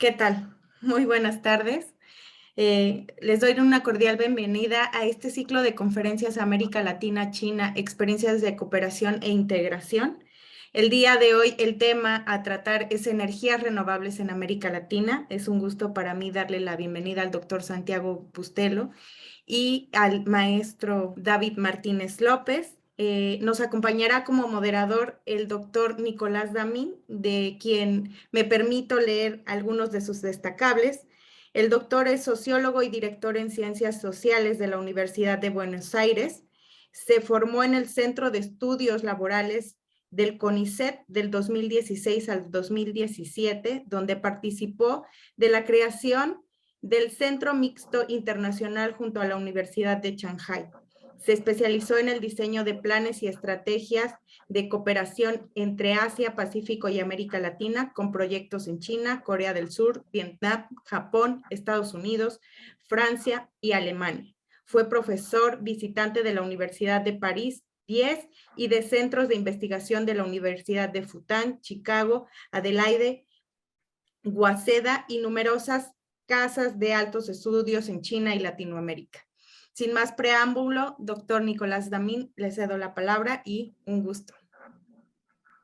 ¿Qué tal? Muy buenas tardes. Les doy una cordial bienvenida a este ciclo de conferencias América Latina, China, experiencias de cooperación e integración. El día de hoy el tema a tratar es energías renovables en América Latina. Es un gusto para mí darle la bienvenida al doctor Santiago Bustelo y al maestro David Martínez López. Nos acompañará como moderador el doctor Nicolás Damín, de quien me permito leer algunos de sus destacables. El doctor es sociólogo y director en Ciencias Sociales de la Universidad de Buenos Aires. Se formó en el Centro de Estudios Laborales del CONICET del 2016 al 2017, donde participó de la creación del Centro Mixto Internacional junto a la Universidad de Shanghái. Se especializó en el diseño de planes y estrategias de cooperación entre Asia, Pacífico y América Latina, con proyectos en China, Corea del Sur, Vietnam, Japón, Estados Unidos, Francia y Alemania. Fue profesor visitante de la Universidad de París 10 y de centros de investigación de la Universidad de Fudan, Chicago, Adelaide, Waseda y numerosas casas de altos estudios en China y Latinoamérica. Sin más preámbulo, doctor Nicolás Damín, le cedo la palabra y un gusto.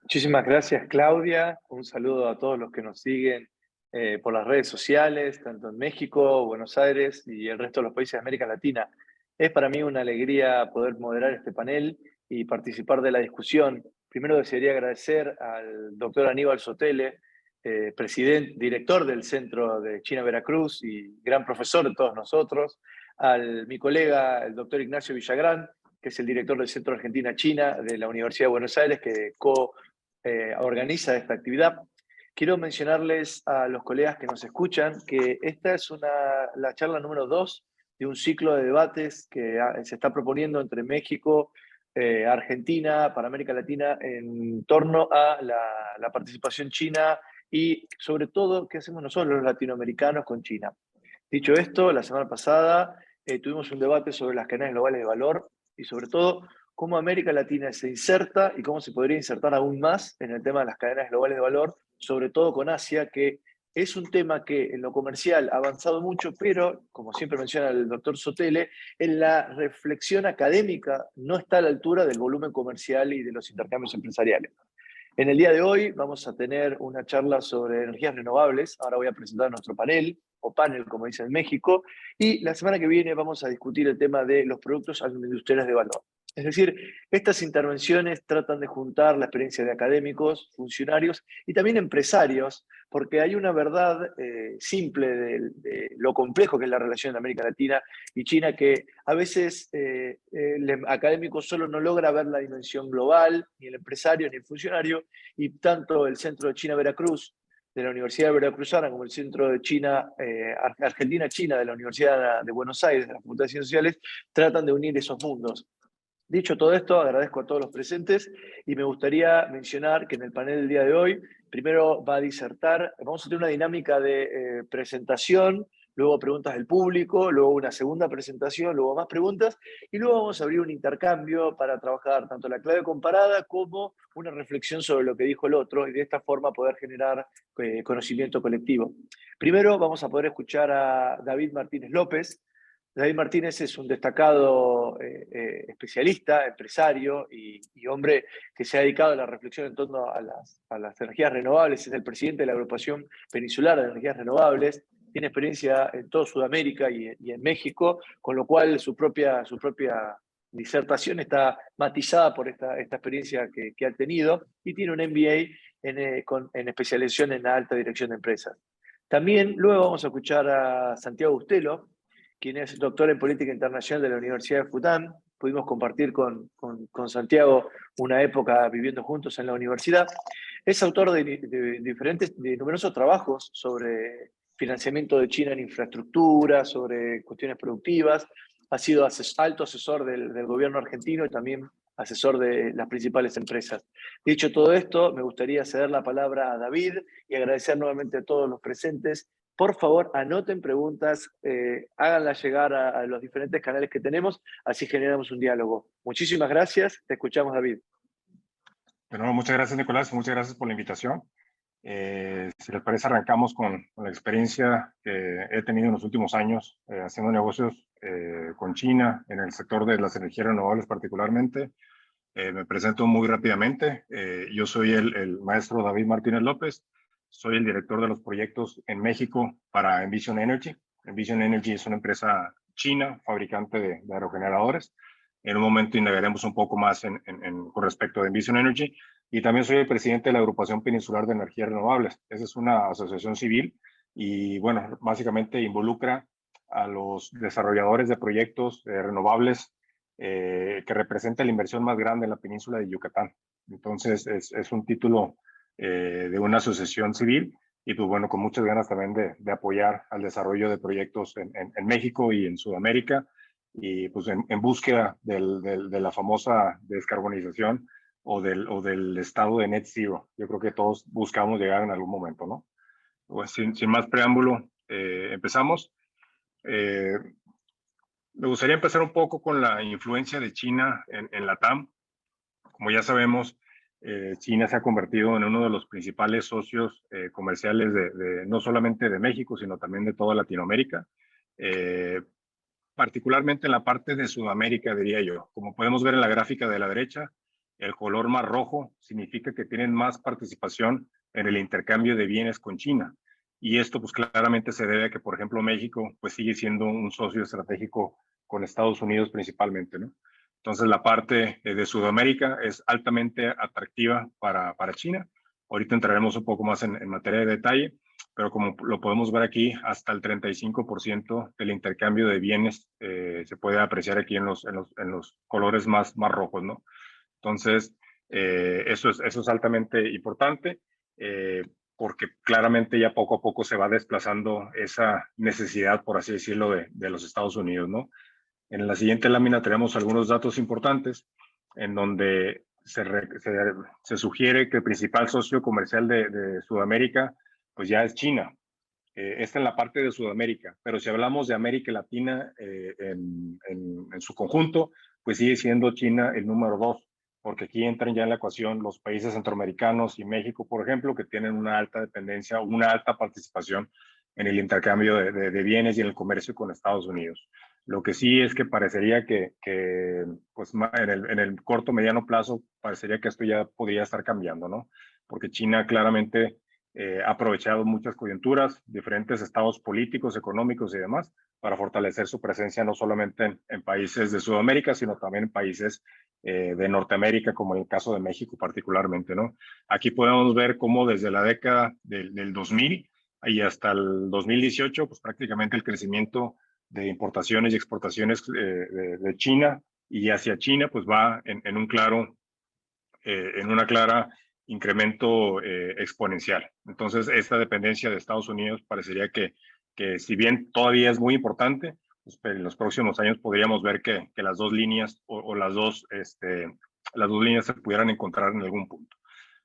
Muchísimas gracias, Claudia. Un saludo a todos los que nos siguen por las redes sociales, tanto en México, Buenos Aires y el resto de los países de América Latina. Es para mí una alegría poder moderar este panel y participar de la discusión. Primero desearía agradecer al doctor Aníbal Sotele, director del Centro de China Veracruz y gran profesor de todos nosotros, mi colega, el doctor Ignacio Villagrán, que es el director del Centro Argentina-China de la Universidad de Buenos Aires, que organiza esta actividad. Quiero mencionarles a los colegas que nos escuchan que esta es la charla número 2 de un ciclo de debates que se está proponiendo entre México, Argentina, para América Latina, en torno a la participación china y sobre todo qué hacemos nosotros los latinoamericanos con China. Dicho esto, la semana pasada tuvimos un debate sobre las cadenas globales de valor y sobre todo cómo América Latina se inserta y cómo se podría insertar aún más en el tema de las cadenas globales de valor, sobre todo con Asia, que es un tema que en lo comercial ha avanzado mucho, pero, como siempre menciona el doctor Sotele, en la reflexión académica no está a la altura del volumen comercial y de los intercambios empresariales. En el día de hoy vamos a tener una charla sobre energías renovables. Ahora voy a presentar nuestro panel, o panel como dicen en México, y la semana que viene vamos a discutir el tema de los productos agroindustriales de valor. Es decir, estas intervenciones tratan de juntar la experiencia de académicos, funcionarios y también empresarios, porque hay una verdad simple de lo complejo que es la relación de América Latina y China, que a veces el académico solo no logra ver la dimensión global, ni el empresario, ni el funcionario, y tanto el Centro de China Veracruz, de la Universidad Veracruzana, como el Centro de China, Argentina-China, de la Universidad de Buenos Aires, de la Facultad de Ciencias Sociales, tratan de unir esos mundos. Dicho todo esto, agradezco a todos los presentes y me gustaría mencionar que en el panel del día de hoy, primero va a disertar, vamos a tener una dinámica de presentación, luego preguntas del público, luego una segunda presentación, luego más preguntas, y luego vamos a abrir un intercambio para trabajar tanto la clave comparada como una reflexión sobre lo que dijo el otro, y de esta forma poder generar conocimiento colectivo. Primero vamos a poder escuchar a David Martínez López. David Martínez es un destacado especialista, empresario y hombre que se ha dedicado a la reflexión en torno a las energías renovables. Es el presidente de la Agrupación Peninsular de Energías Renovables. Tiene experiencia en toda Sudamérica y en México, con lo cual su propia disertación está matizada por esta experiencia que ha tenido, y tiene un MBA en especialización en la alta dirección de empresas. También luego vamos a escuchar a Santiago Bustelo, quien es doctor en política internacional de la Universidad de Fudan. Pudimos compartir con Santiago una época viviendo juntos en la universidad. Es autor de numerosos trabajos sobre financiamiento de China en infraestructura, sobre cuestiones productivas. Ha sido alto asesor del gobierno argentino y también asesor de las principales empresas. Dicho todo esto, me gustaría ceder la palabra a David y agradecer nuevamente a todos los presentes. Por favor, anoten preguntas, háganlas llegar a los diferentes canales que tenemos, así generamos un diálogo. Muchísimas gracias, te escuchamos, David. Bueno, muchas gracias, Nicolás, muchas gracias por la invitación. Si les parece, arrancamos con la experiencia que he tenido en los últimos años haciendo negocios con China en el sector de las energías renovables particularmente. Me presento muy rápidamente. Yo soy el maestro David Martínez López. Soy el director de los proyectos en México para Envision Energy. Envision Energy es una empresa china, fabricante de aerogeneradores. En un momento indagaremos un poco más con respecto a Envision Energy. Y también soy el presidente de la Agrupación Peninsular de Energías Renovables. Esa es una asociación civil y, bueno, básicamente involucra a los desarrolladores de proyectos renovables que representa la inversión más grande en la península de Yucatán. Entonces, es un título de una asociación civil y, pues bueno, con muchas ganas también de apoyar al desarrollo de proyectos en México y en Sudamérica y pues en búsqueda de la famosa descarbonización o del estado de net zero. Yo creo que todos buscamos llegar en algún momento, ¿no? Pues sin más preámbulo, empezamos. Me gustaría empezar un poco con la influencia de China en la TAM. Como ya sabemos, China se ha convertido en uno de los principales socios comerciales no solamente de México, sino también de toda Latinoamérica. Particularmente en la parte de Sudamérica, diría yo. Como podemos ver en la gráfica de la derecha, el color más rojo significa que tienen más participación en el intercambio de bienes con China. Y esto pues claramente se debe a que, por ejemplo, México pues sigue siendo un socio estratégico con Estados Unidos principalmente, ¿no? Entonces la parte de Sudamérica es altamente atractiva para China. Ahorita entraremos un poco más en materia de detalle, pero como lo podemos ver aquí, hasta el 35% del intercambio de bienes se puede apreciar aquí en los colores más rojos, ¿no? Entonces, eso es altamente importante porque claramente ya poco a poco se va desplazando esa necesidad, por así decirlo, de los Estados Unidos, ¿no? En la siguiente lámina tenemos algunos datos importantes en donde se sugiere que el principal socio comercial de Sudamérica pues ya es China. Esta en la parte de Sudamérica, pero si hablamos de América Latina en su conjunto, pues sigue siendo China el número 2, porque aquí entran ya en la ecuación los países centroamericanos y México, por ejemplo, que tienen una alta dependencia, una alta participación en el intercambio de bienes y en el comercio con Estados Unidos. Lo que sí es que parecería que pues, en el corto, mediano plazo, parecería que esto ya podría estar cambiando, ¿no? Porque China claramente ha aprovechado muchas coyunturas, diferentes estados políticos, económicos y demás, para fortalecer su presencia no solamente en países de Sudamérica, sino también en países de Norteamérica, como en el caso de México particularmente, ¿no? Aquí podemos ver cómo desde la década del 2000 y hasta el 2018, pues prácticamente el crecimiento de importaciones y exportaciones de China y hacia China, pues va en una clara incremento exponencial. Entonces, esta dependencia de Estados Unidos parecería que si bien todavía es muy importante, pues en los próximos años podríamos ver que las dos líneas o las dos líneas se pudieran encontrar en algún punto.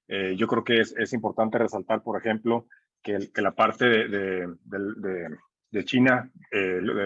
Yo creo que es importante resaltar, por ejemplo, que la parte de China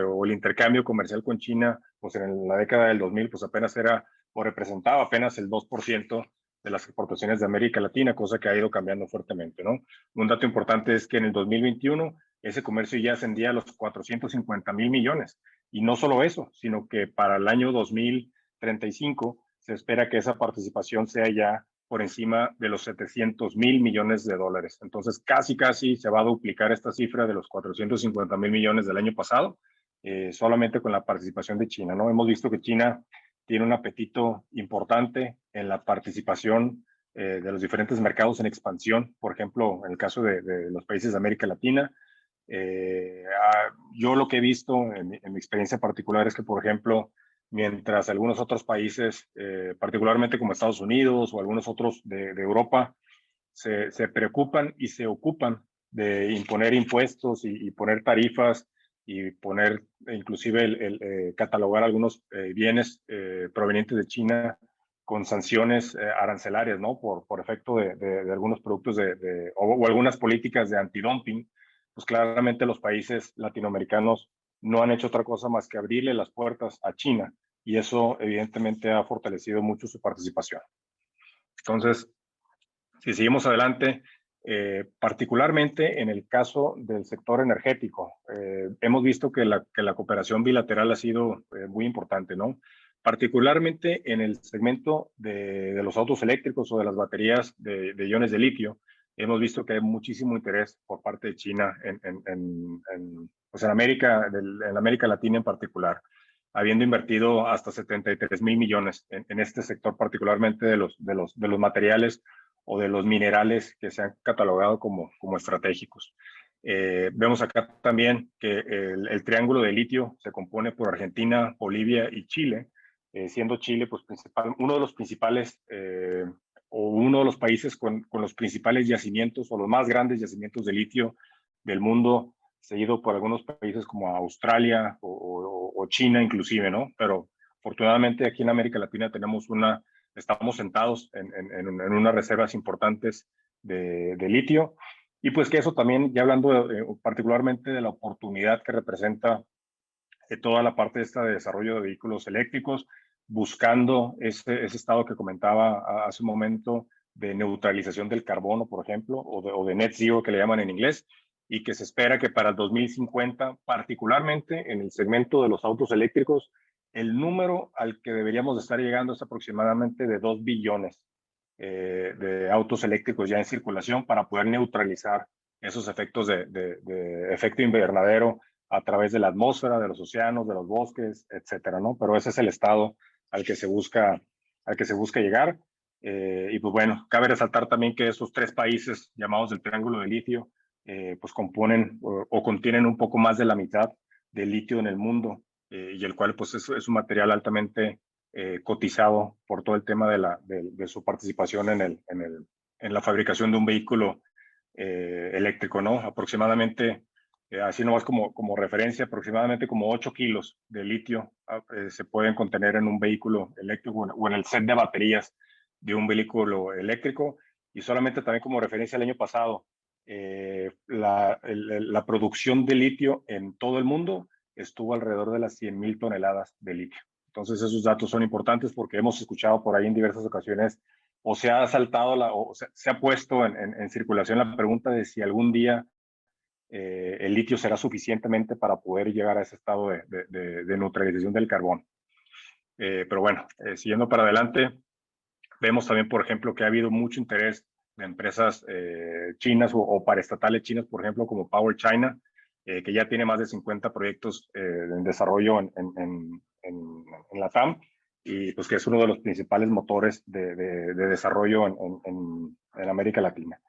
o el intercambio comercial con China, pues en la década del 2000, pues apenas era o representaba apenas el 2% de las exportaciones de América Latina, cosa que ha ido cambiando fuertemente, ¿no? Un dato importante es que en el 2021 ese comercio ya ascendía a los 450,000 millones. Y no solo eso, sino que para el año 2035 se espera que esa participación sea ya por encima de los 700,000 millones de dólares. Entonces, casi se va a duplicar esta cifra de los 450,000 millones del año pasado, solamente con la participación de China, ¿no? Hemos visto que China tiene un apetito importante en la participación de los diferentes mercados en expansión, por ejemplo, en el caso de los países de América Latina. Yo lo que he visto en mi experiencia particular es que, por ejemplo, mientras algunos otros países, particularmente como Estados Unidos o algunos otros de Europa, se preocupan y se ocupan de imponer impuestos y poner tarifas y poner inclusive catalogar algunos bienes provenientes de China con sanciones arancelarias, ¿no? Por efecto de algunos productos o algunas políticas de antidumping, pues claramente los países latinoamericanos no han hecho otra cosa más que abrirle las puertas a China y eso evidentemente ha fortalecido mucho su participación. Entonces, si seguimos adelante, particularmente en el caso del sector energético. Hemos visto que la cooperación bilateral ha sido muy importante, ¿no? Particularmente en el segmento de los autos eléctricos o de las baterías de iones de litio, hemos visto que hay muchísimo interés por parte de China pues en América Latina en particular, habiendo invertido hasta 73,000 millones en este sector, particularmente de los materiales o de los minerales que se han catalogado como estratégicos. Vemos acá también que el triángulo de litio se compone por Argentina, Bolivia y Chile, siendo Chile pues, uno de los principales o uno de los países con los principales yacimientos o los más grandes yacimientos de litio del mundo, seguido por algunos países como Australia o China inclusive, ¿no? Pero afortunadamente aquí en América Latina estamos sentados en unas reservas importantes de litio, y pues que eso también, ya hablando particularmente de la oportunidad que representa toda la parte esta de desarrollo de vehículos eléctricos, buscando ese estado que comentaba hace un momento de neutralización del carbono, por ejemplo, o de net zero que le llaman en inglés, y que se espera que para el 2050, particularmente en el segmento de los autos eléctricos, el número al que deberíamos estar llegando es aproximadamente de 2 billones de autos eléctricos ya en circulación para poder neutralizar esos efectos de efecto invernadero a través de la atmósfera, de los océanos, de los bosques, etcétera, ¿no? Pero ese es el estado al que se busca llegar. Y pues bueno, cabe resaltar también que esos 3 países llamados el Triángulo de Litio, pues componen o contienen un poco más de la mitad del litio en el mundo, y el cual pues es un material altamente cotizado por todo el tema de su participación en la fabricación de un vehículo eléctrico, ¿no? Aproximadamente, así nomás como referencia, aproximadamente como 8 kilos de litio se pueden contener en un vehículo eléctrico o en el set de baterías de un vehículo eléctrico. Y solamente también como referencia, el año pasado, la producción de litio en todo el mundo estuvo alrededor de las 100,000 toneladas de litio. Entonces esos datos son importantes porque hemos escuchado por ahí en diversas ocasiones o se ha saltado o se ha puesto en circulación la pregunta de si algún día el litio será suficientemente para poder llegar a ese estado de neutralización del carbón. Pero bueno, siguiendo para adelante, vemos también, por ejemplo, que ha habido mucho interés de empresas chinas o paraestatales chinas, por ejemplo, como Power China, que ya tiene más de 50 proyectos en desarrollo en la TAM, y pues que es uno de los principales motores de desarrollo en América Latina.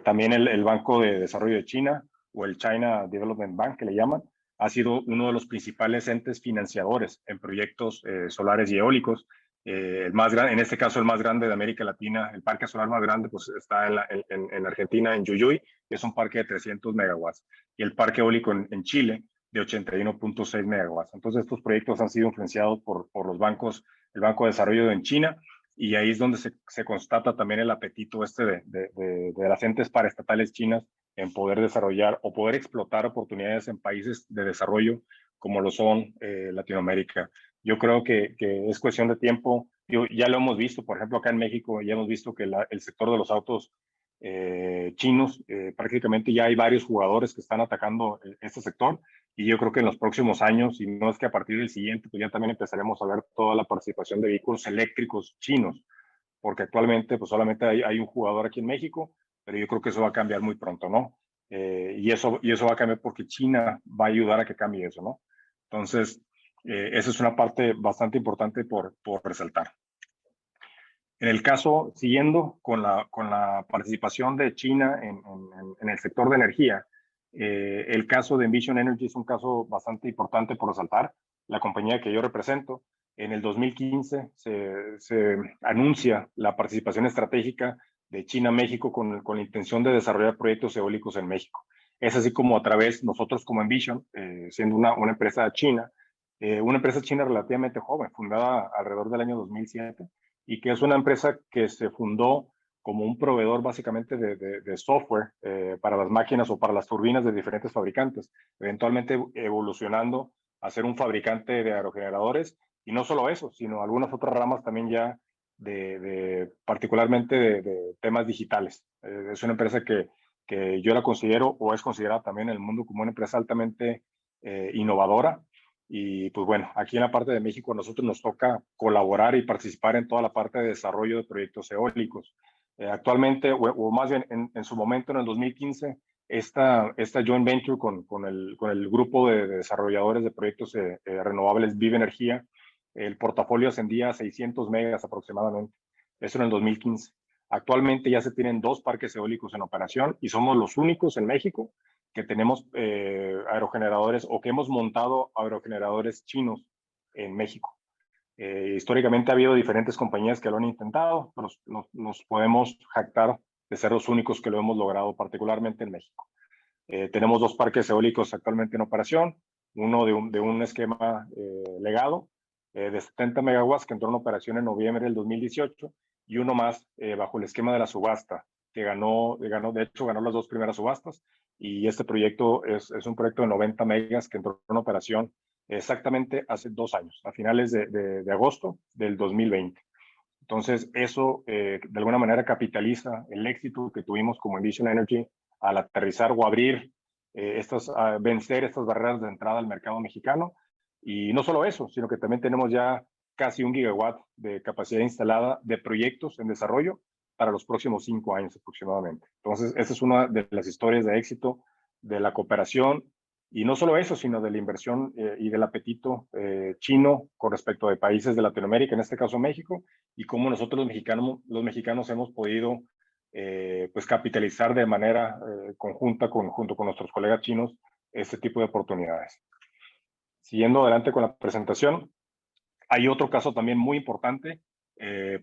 También el Banco de Desarrollo de China, o el China Development Bank, que le llaman, ha sido uno de los principales entes financiadores en proyectos solares y eólicos. En este caso el más grande de América Latina, el parque solar más grande, pues está en Argentina, en Yuyuy, que es un parque de 300 megawatts, y el parque eólico en Chile de 81,6 megawatts. Entonces estos proyectos han sido influenciados por los bancos, el Banco de Desarrollo en China, y ahí es donde se constata también el apetito de las entes paraestatales chinas en poder desarrollar o poder explotar oportunidades en países de desarrollo como lo son Latinoamérica. Yo creo que es cuestión de tiempo. Ya lo hemos visto, por ejemplo, acá en México, ya hemos visto que el sector de los autos chinos, prácticamente ya hay varios jugadores que están atacando este sector, y yo creo que en los próximos años, y no es que a partir del siguiente, pues ya también empezaremos a ver toda la participación de vehículos eléctricos chinos, porque actualmente pues solamente hay un jugador aquí en México, pero yo creo que eso va a cambiar muy pronto, ¿no? Y eso va a cambiar porque China va a ayudar a que cambie eso, ¿no? Entonces, esa es una parte bastante importante por resaltar. En el caso, siguiendo con la participación de China en el sector de energía, el caso de Envision Energy es un caso bastante importante por resaltar. La compañía que yo represento, en el 2015 se anuncia la participación estratégica de China-México con la intención de desarrollar proyectos eólicos en México. Es así como a través, nosotros como Envision, siendo una empresa china relativamente joven, fundada alrededor del año 2007, y que es una empresa que se fundó como un proveedor básicamente de software para las máquinas o para las turbinas de diferentes fabricantes, eventualmente evolucionando a ser un fabricante de aerogeneradores, y no solo eso, sino algunas otras ramas también ya particularmente de temas digitales. Es una empresa que yo la considero, o es considerada también en el mundo, como una empresa altamente innovadora. Y pues bueno, aquí en la parte de México a nosotros nos toca colaborar y participar en toda la parte de desarrollo de proyectos eólicos. Actualmente, o más bien en su momento, en el 2015, esta joint venture con el grupo de desarrolladores de proyectos renovables Viva Energía, el portafolio ascendía a 600 megas aproximadamente. Eso en el 2015. Actualmente ya se tienen 2 parques eólicos en operación y somos los únicos en México que tenemos aerogeneradores, o que hemos montado aerogeneradores chinos en México. Históricamente ha habido diferentes compañías que lo han intentado, pero nos podemos jactar de ser los únicos que lo hemos logrado, particularmente en México. Tenemos 2 parques eólicos actualmente en operación, uno de un esquema legado de 70 megawatts que entró en operación en noviembre del 2018, y uno más bajo el esquema de la subasta, que de hecho ganó las 2 primeras subastas, y este proyecto es un proyecto de 90 megas que entró en operación exactamente hace 2 años, a finales de agosto del 2020. Entonces, eso de alguna manera capitaliza el éxito que tuvimos como Envision Energy al aterrizar o abrir vencer estas barreras de entrada al mercado mexicano. Y no solo eso, sino que también tenemos ya casi 1 gigawatt de capacidad instalada de proyectos en desarrollo para los próximos 5 años aproximadamente. Entonces, esa es una de las historias de éxito de la cooperación. Y no solo eso, sino de la inversión y del apetito chino con respecto de países de Latinoamérica, en este caso México, y cómo nosotros los mexicanos hemos podido pues capitalizar de manera conjunta junto con nuestros colegas chinos este tipo de oportunidades. Siguiendo adelante con la presentación, hay otro caso también muy importante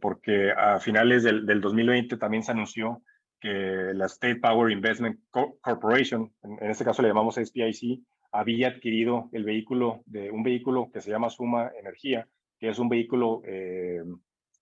porque a finales del 2020 también se anunció que la State Power Investment Corporation, en este caso le llamamos SPIC, había adquirido un vehículo que se llama Suma Energía, que es un vehículo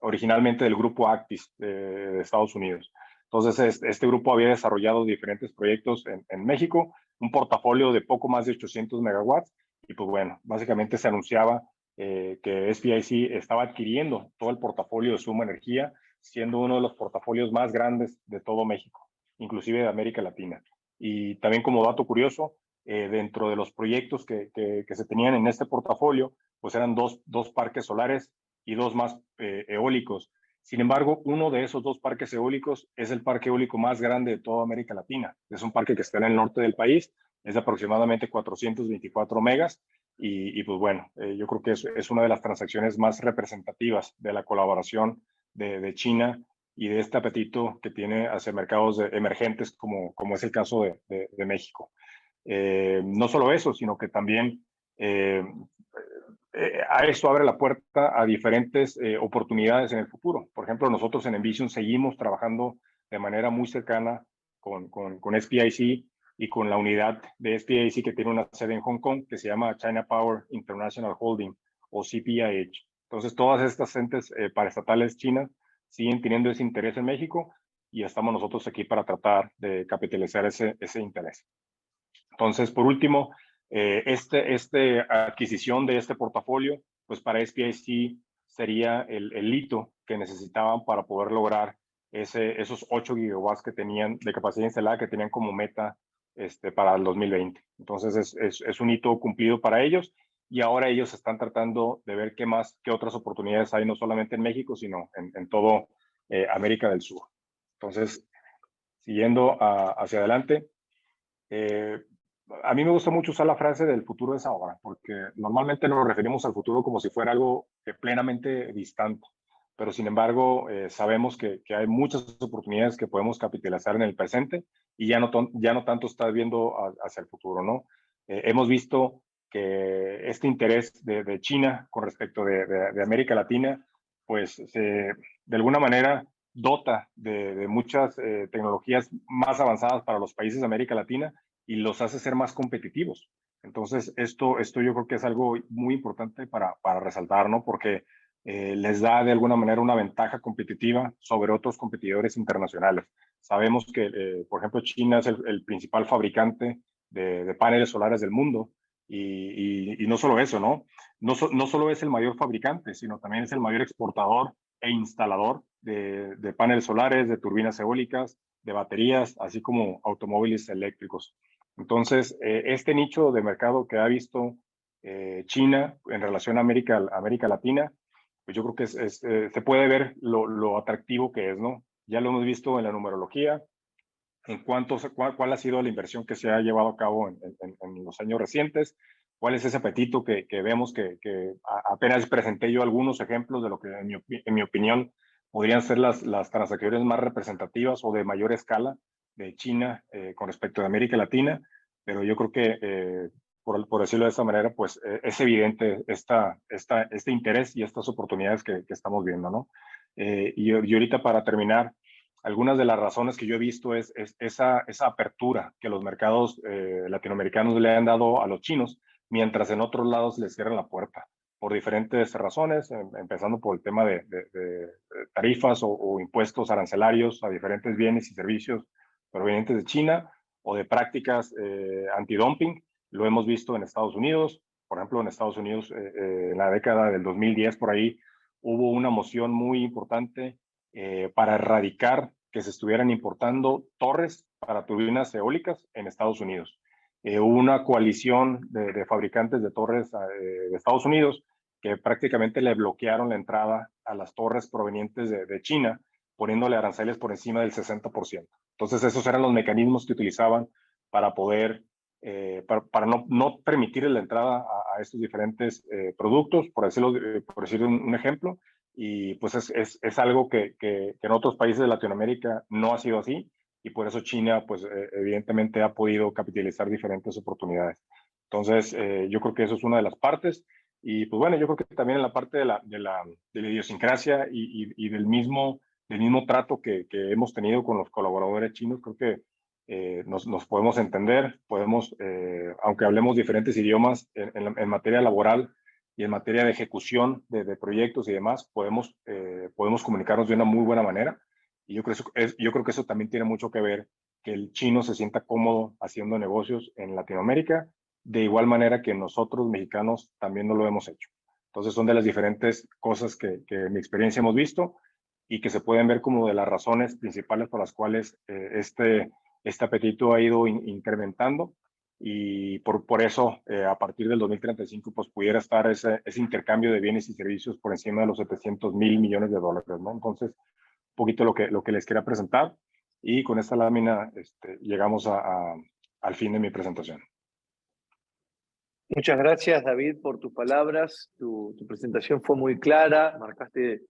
originalmente del grupo Actis de Estados Unidos. Entonces, este grupo había desarrollado diferentes proyectos en México, un portafolio de poco más de 800 megawatts, y pues bueno, básicamente se anunciaba que SPIC estaba adquiriendo todo el portafolio de Suma Energía, siendo uno de los portafolios más grandes de todo México, inclusive de América Latina. Y también como dato curioso, dentro de los proyectos que se tenían en este portafolio, pues eran dos parques solares y 2 más eólicos. Sin embargo, uno de esos 2 parques eólicos es el parque eólico más grande de toda América Latina. Es un parque que está en el norte del país, es de aproximadamente 424 megas, y pues bueno, yo creo que es una de las transacciones más representativas de la colaboración de China y de este apetito que tiene hacia mercados emergentes como es el caso de México. No solo eso, sino que también a eso abre la puerta a diferentes oportunidades en el futuro. Por ejemplo, nosotros en Envision seguimos trabajando de manera muy cercana con SPIC y con la unidad de SPIC que tiene una sede en Hong Kong que se llama China Power International Holding, o CPIH. Entonces, todas estas entes paraestatales chinas siguen teniendo ese interés en México, y estamos nosotros aquí para tratar de capitalizar ese interés. Entonces, por último, esta adquisición de este portafolio, pues para SPIC sería el hito que necesitaban para poder lograr esos 8 gigawatts que tenían de capacidad instalada, que tenían como meta para el 2020. Entonces, es un hito cumplido para ellos, y ahora ellos están tratando de ver qué otras oportunidades hay, no solamente en México, sino en todo América del Sur. Entonces, siguiendo hacia adelante, a mí me gusta mucho usar la frase del futuro es ahora, porque normalmente nos referimos al futuro como si fuera algo plenamente distante, pero sin embargo sabemos que hay muchas oportunidades que podemos capitalizar en el presente, y ya no tanto estar viendo hacia el futuro, ¿no? Hemos visto que este interés de China con respecto de América Latina, pues de alguna manera dota de muchas tecnologías más avanzadas para los países de América Latina, y los hace ser más competitivos. Entonces, esto yo creo que es algo muy importante para resaltar, ¿no? Porque les da de alguna manera una ventaja competitiva sobre otros competidores internacionales. Sabemos que, por ejemplo, China es el principal fabricante de paneles solares del mundo, y no solo eso, ¿no? No solo es el mayor fabricante, sino también es el mayor exportador e instalador de paneles solares, de turbinas eólicas, de baterías, así como automóviles eléctricos. Entonces, este nicho de mercado que ha visto China en relación a América Latina, pues yo creo que se puede ver lo atractivo que es, ¿no? Ya lo hemos visto en la numerología, en cuál ha sido la inversión que se ha llevado a cabo en los años recientes, cuál es ese apetito que vemos que apenas presenté yo algunos ejemplos de lo que en mi opinión podrían ser las transacciones más representativas o de mayor escala de China con respecto a América Latina, pero yo creo que por decirlo de esta manera, pues es evidente este interés y estas oportunidades que estamos viendo, ¿no? Y ahorita para terminar, algunas de las razones que yo he visto es esa apertura que los mercados latinoamericanos le han dado a los chinos, mientras en otros lados les cierran la puerta, por diferentes razones, empezando por el tema de tarifas o impuestos arancelarios a diferentes bienes y servicios provenientes de China, o de prácticas antidumping. Lo hemos visto en Estados Unidos. Por ejemplo, en Estados Unidos, en la década del 2010, por ahí, hubo una moción muy importante para erradicar que se estuvieran importando torres para turbinas eólicas en Estados Unidos. Hubo una coalición de fabricantes de torres de Estados Unidos que prácticamente le bloquearon la entrada a las torres provenientes de China, poniéndole aranceles por encima del 60%. Entonces, esos eran los mecanismos que utilizaban para poder, para no permitir la entrada a estos diferentes productos, por decir un ejemplo. Y pues es algo que en otros países de Latinoamérica no ha sido así, y por eso China pues evidentemente ha podido capitalizar diferentes oportunidades. Entonces yo creo que eso es una de las partes, y pues bueno, yo creo que también en la parte de la idiosincrasia y del mismo trato que hemos tenido con los colaboradores chinos, creo que nos podemos entender, aunque hablemos diferentes idiomas en materia laboral, y en materia de ejecución de proyectos y demás, podemos comunicarnos de una muy buena manera. Y yo creo que eso también tiene mucho que ver, que el chino se sienta cómodo haciendo negocios en Latinoamérica, de igual manera que nosotros mexicanos también no lo hemos hecho. Entonces son de las diferentes cosas que en mi experiencia hemos visto, y que se pueden ver como de las razones principales por las cuales este apetito ha ido incrementando. Y por eso, a partir del 2035, pues pudiera estar ese intercambio de bienes y servicios por encima de los 700,000 millones de dólares, ¿no? Entonces, un poquito lo que les quería presentar, y con esta lámina llegamos al fin de mi presentación. Muchas gracias, David, por tus palabras. Tu presentación fue muy clara, marcaste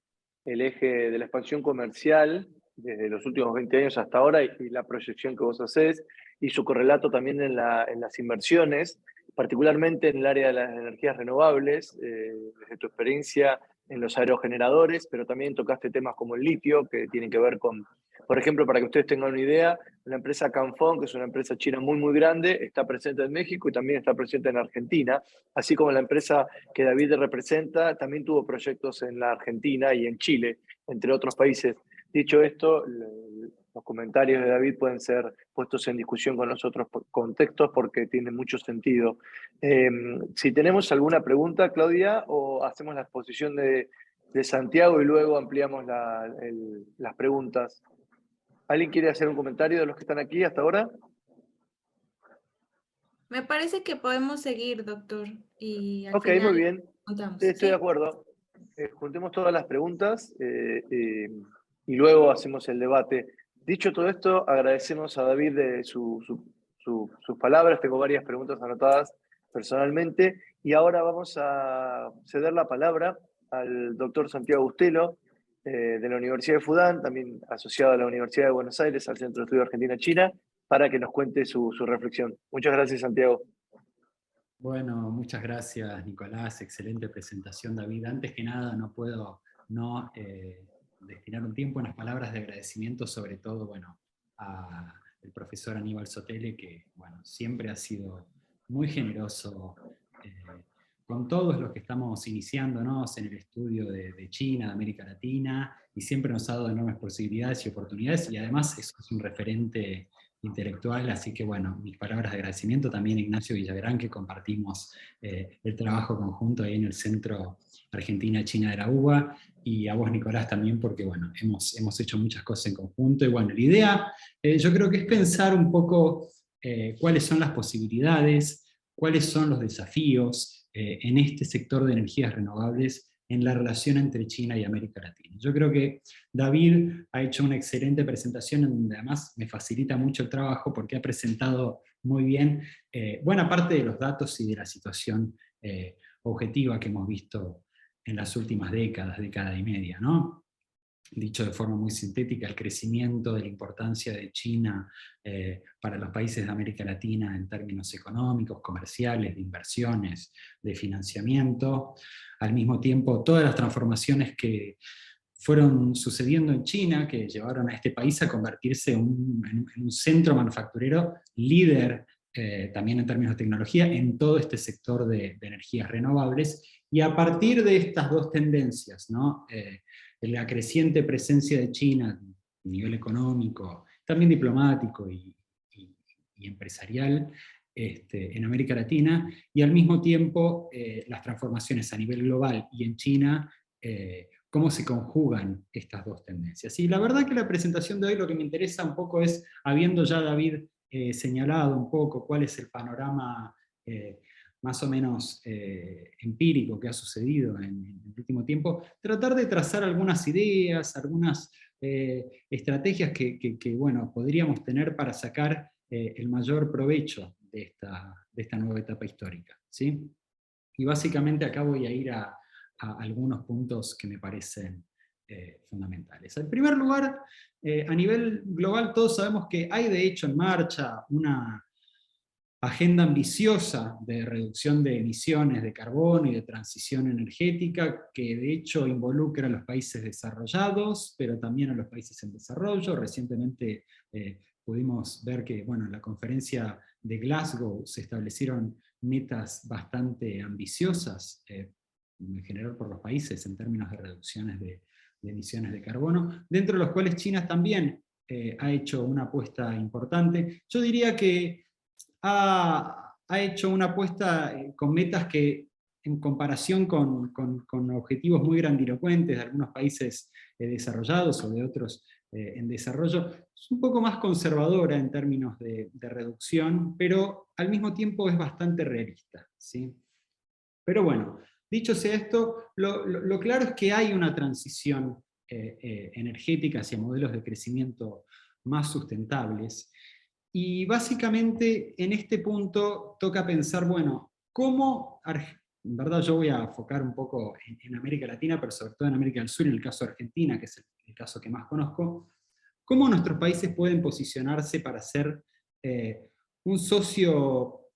el eje de la expansión comercial desde los últimos 20 años hasta ahora, y la proyección que vos hacés, y su correlato también en las inversiones, particularmente en el área de las energías renovables, desde tu experiencia en los aerogeneradores, pero también tocaste temas como el litio, que tienen que ver con, por ejemplo, para que ustedes tengan una idea, la empresa Canfón, que es una empresa china muy, muy grande, está presente en México y también está presente en Argentina, así como la empresa que David representa también tuvo proyectos en la Argentina y en Chile, entre otros países. Dicho esto, los comentarios de David pueden ser puestos en discusión con los otros contextos porque tienen mucho sentido. Si tenemos alguna pregunta, Claudia, o hacemos la exposición de Santiago y luego ampliamos las preguntas. ¿Alguien quiere hacer un comentario de los que están aquí hasta ahora? Me parece que podemos seguir, doctor. Y al Ok, final muy bien. contamos. Sí, estoy de acuerdo. Juntemos todas las preguntas y luego hacemos el debate. Dicho todo esto, agradecemos a David de sus palabras. Tengo varias preguntas anotadas personalmente, y ahora vamos a ceder la palabra al doctor Santiago Bustelo, de la Universidad de Fudan, también asociado a la Universidad de Buenos Aires, al Centro de Estudio Argentina-China, para que nos cuente su reflexión. Muchas gracias, Santiago. Bueno, muchas gracias, Nicolás. Excelente presentación, David. Antes que nada, no puedo no destinar un tiempo en las palabras de agradecimiento, sobre todo, bueno, al profesor Aníbal Sotele, que, bueno, siempre ha sido muy generoso con todos los que estamos iniciándonos en el estudio de China, de América Latina, y siempre nos ha dado enormes posibilidades y oportunidades, y además es un referente intelectual, así que bueno, mis palabras de agradecimiento también a Ignacio Villagrán, que compartimos el trabajo conjunto ahí en el Centro Argentina-China de la UBA, y a vos, Nicolás, también, porque bueno, hemos hecho muchas cosas en conjunto, y bueno, la idea yo creo que es pensar un poco cuáles son las posibilidades, cuáles son los desafíos en este sector de energías renovables en la relación entre China y América Latina. Yo creo que David ha hecho una excelente presentación, en donde además me facilita mucho el trabajo, porque ha presentado muy bien buena parte de los datos y de la situación objetiva que hemos visto en las últimas décadas, década y media, ¿no? Dicho de forma muy sintética, el crecimiento de la importancia de China para los países de América Latina en términos económicos, comerciales, de inversiones, de financiamiento. Al mismo tiempo, todas las transformaciones que fueron sucediendo en China, que llevaron a este país a convertirse en un centro manufacturero líder, también en términos de tecnología, en todo este sector de energías renovables. Y a partir de estas dos tendencias, ¿no? La creciente presencia de China a nivel económico, también diplomático y empresarial, en América Latina, y al mismo tiempo las transformaciones a nivel global y en China, cómo se conjugan estas dos tendencias. Y la verdad que la presentación de hoy lo que me interesa un poco es, habiendo ya David señalado un poco cuál es el panorama más o menos empírico que ha sucedido en el último tiempo, tratar de trazar algunas ideas, algunas estrategias que, bueno, podríamos tener para sacar el mayor provecho de esta nueva etapa histórica, ¿sí? Y básicamente acá voy a ir a algunos puntos que me parecen fundamentales. En primer lugar, a nivel global todos sabemos que hay de hecho en marcha una agenda ambiciosa de reducción de emisiones de carbono y de transición energética, que de hecho involucra a los países desarrollados, pero también a los países en desarrollo. Recientemente pudimos ver que, bueno, en la conferencia de Glasgow se establecieron metas bastante ambiciosas, en general por los países, en términos de reducciones de emisiones de carbono, dentro de los cuales China también ha hecho una apuesta importante. Yo diría que ha hecho una apuesta con metas que, en comparación con objetivos muy grandilocuentes de algunos países desarrollados o de otros en desarrollo, es un poco más conservadora en términos de reducción, pero al mismo tiempo es bastante realista, ¿sí? Pero bueno, dicho sea esto, lo claro es que hay una transición energética hacia modelos de crecimiento más sustentables. Y básicamente en este punto toca pensar, bueno, cómo, en verdad yo voy a enfocar un poco en América Latina, pero sobre todo en América del Sur, en el caso de Argentina, que es el caso que más conozco, cómo nuestros países pueden posicionarse para ser un socio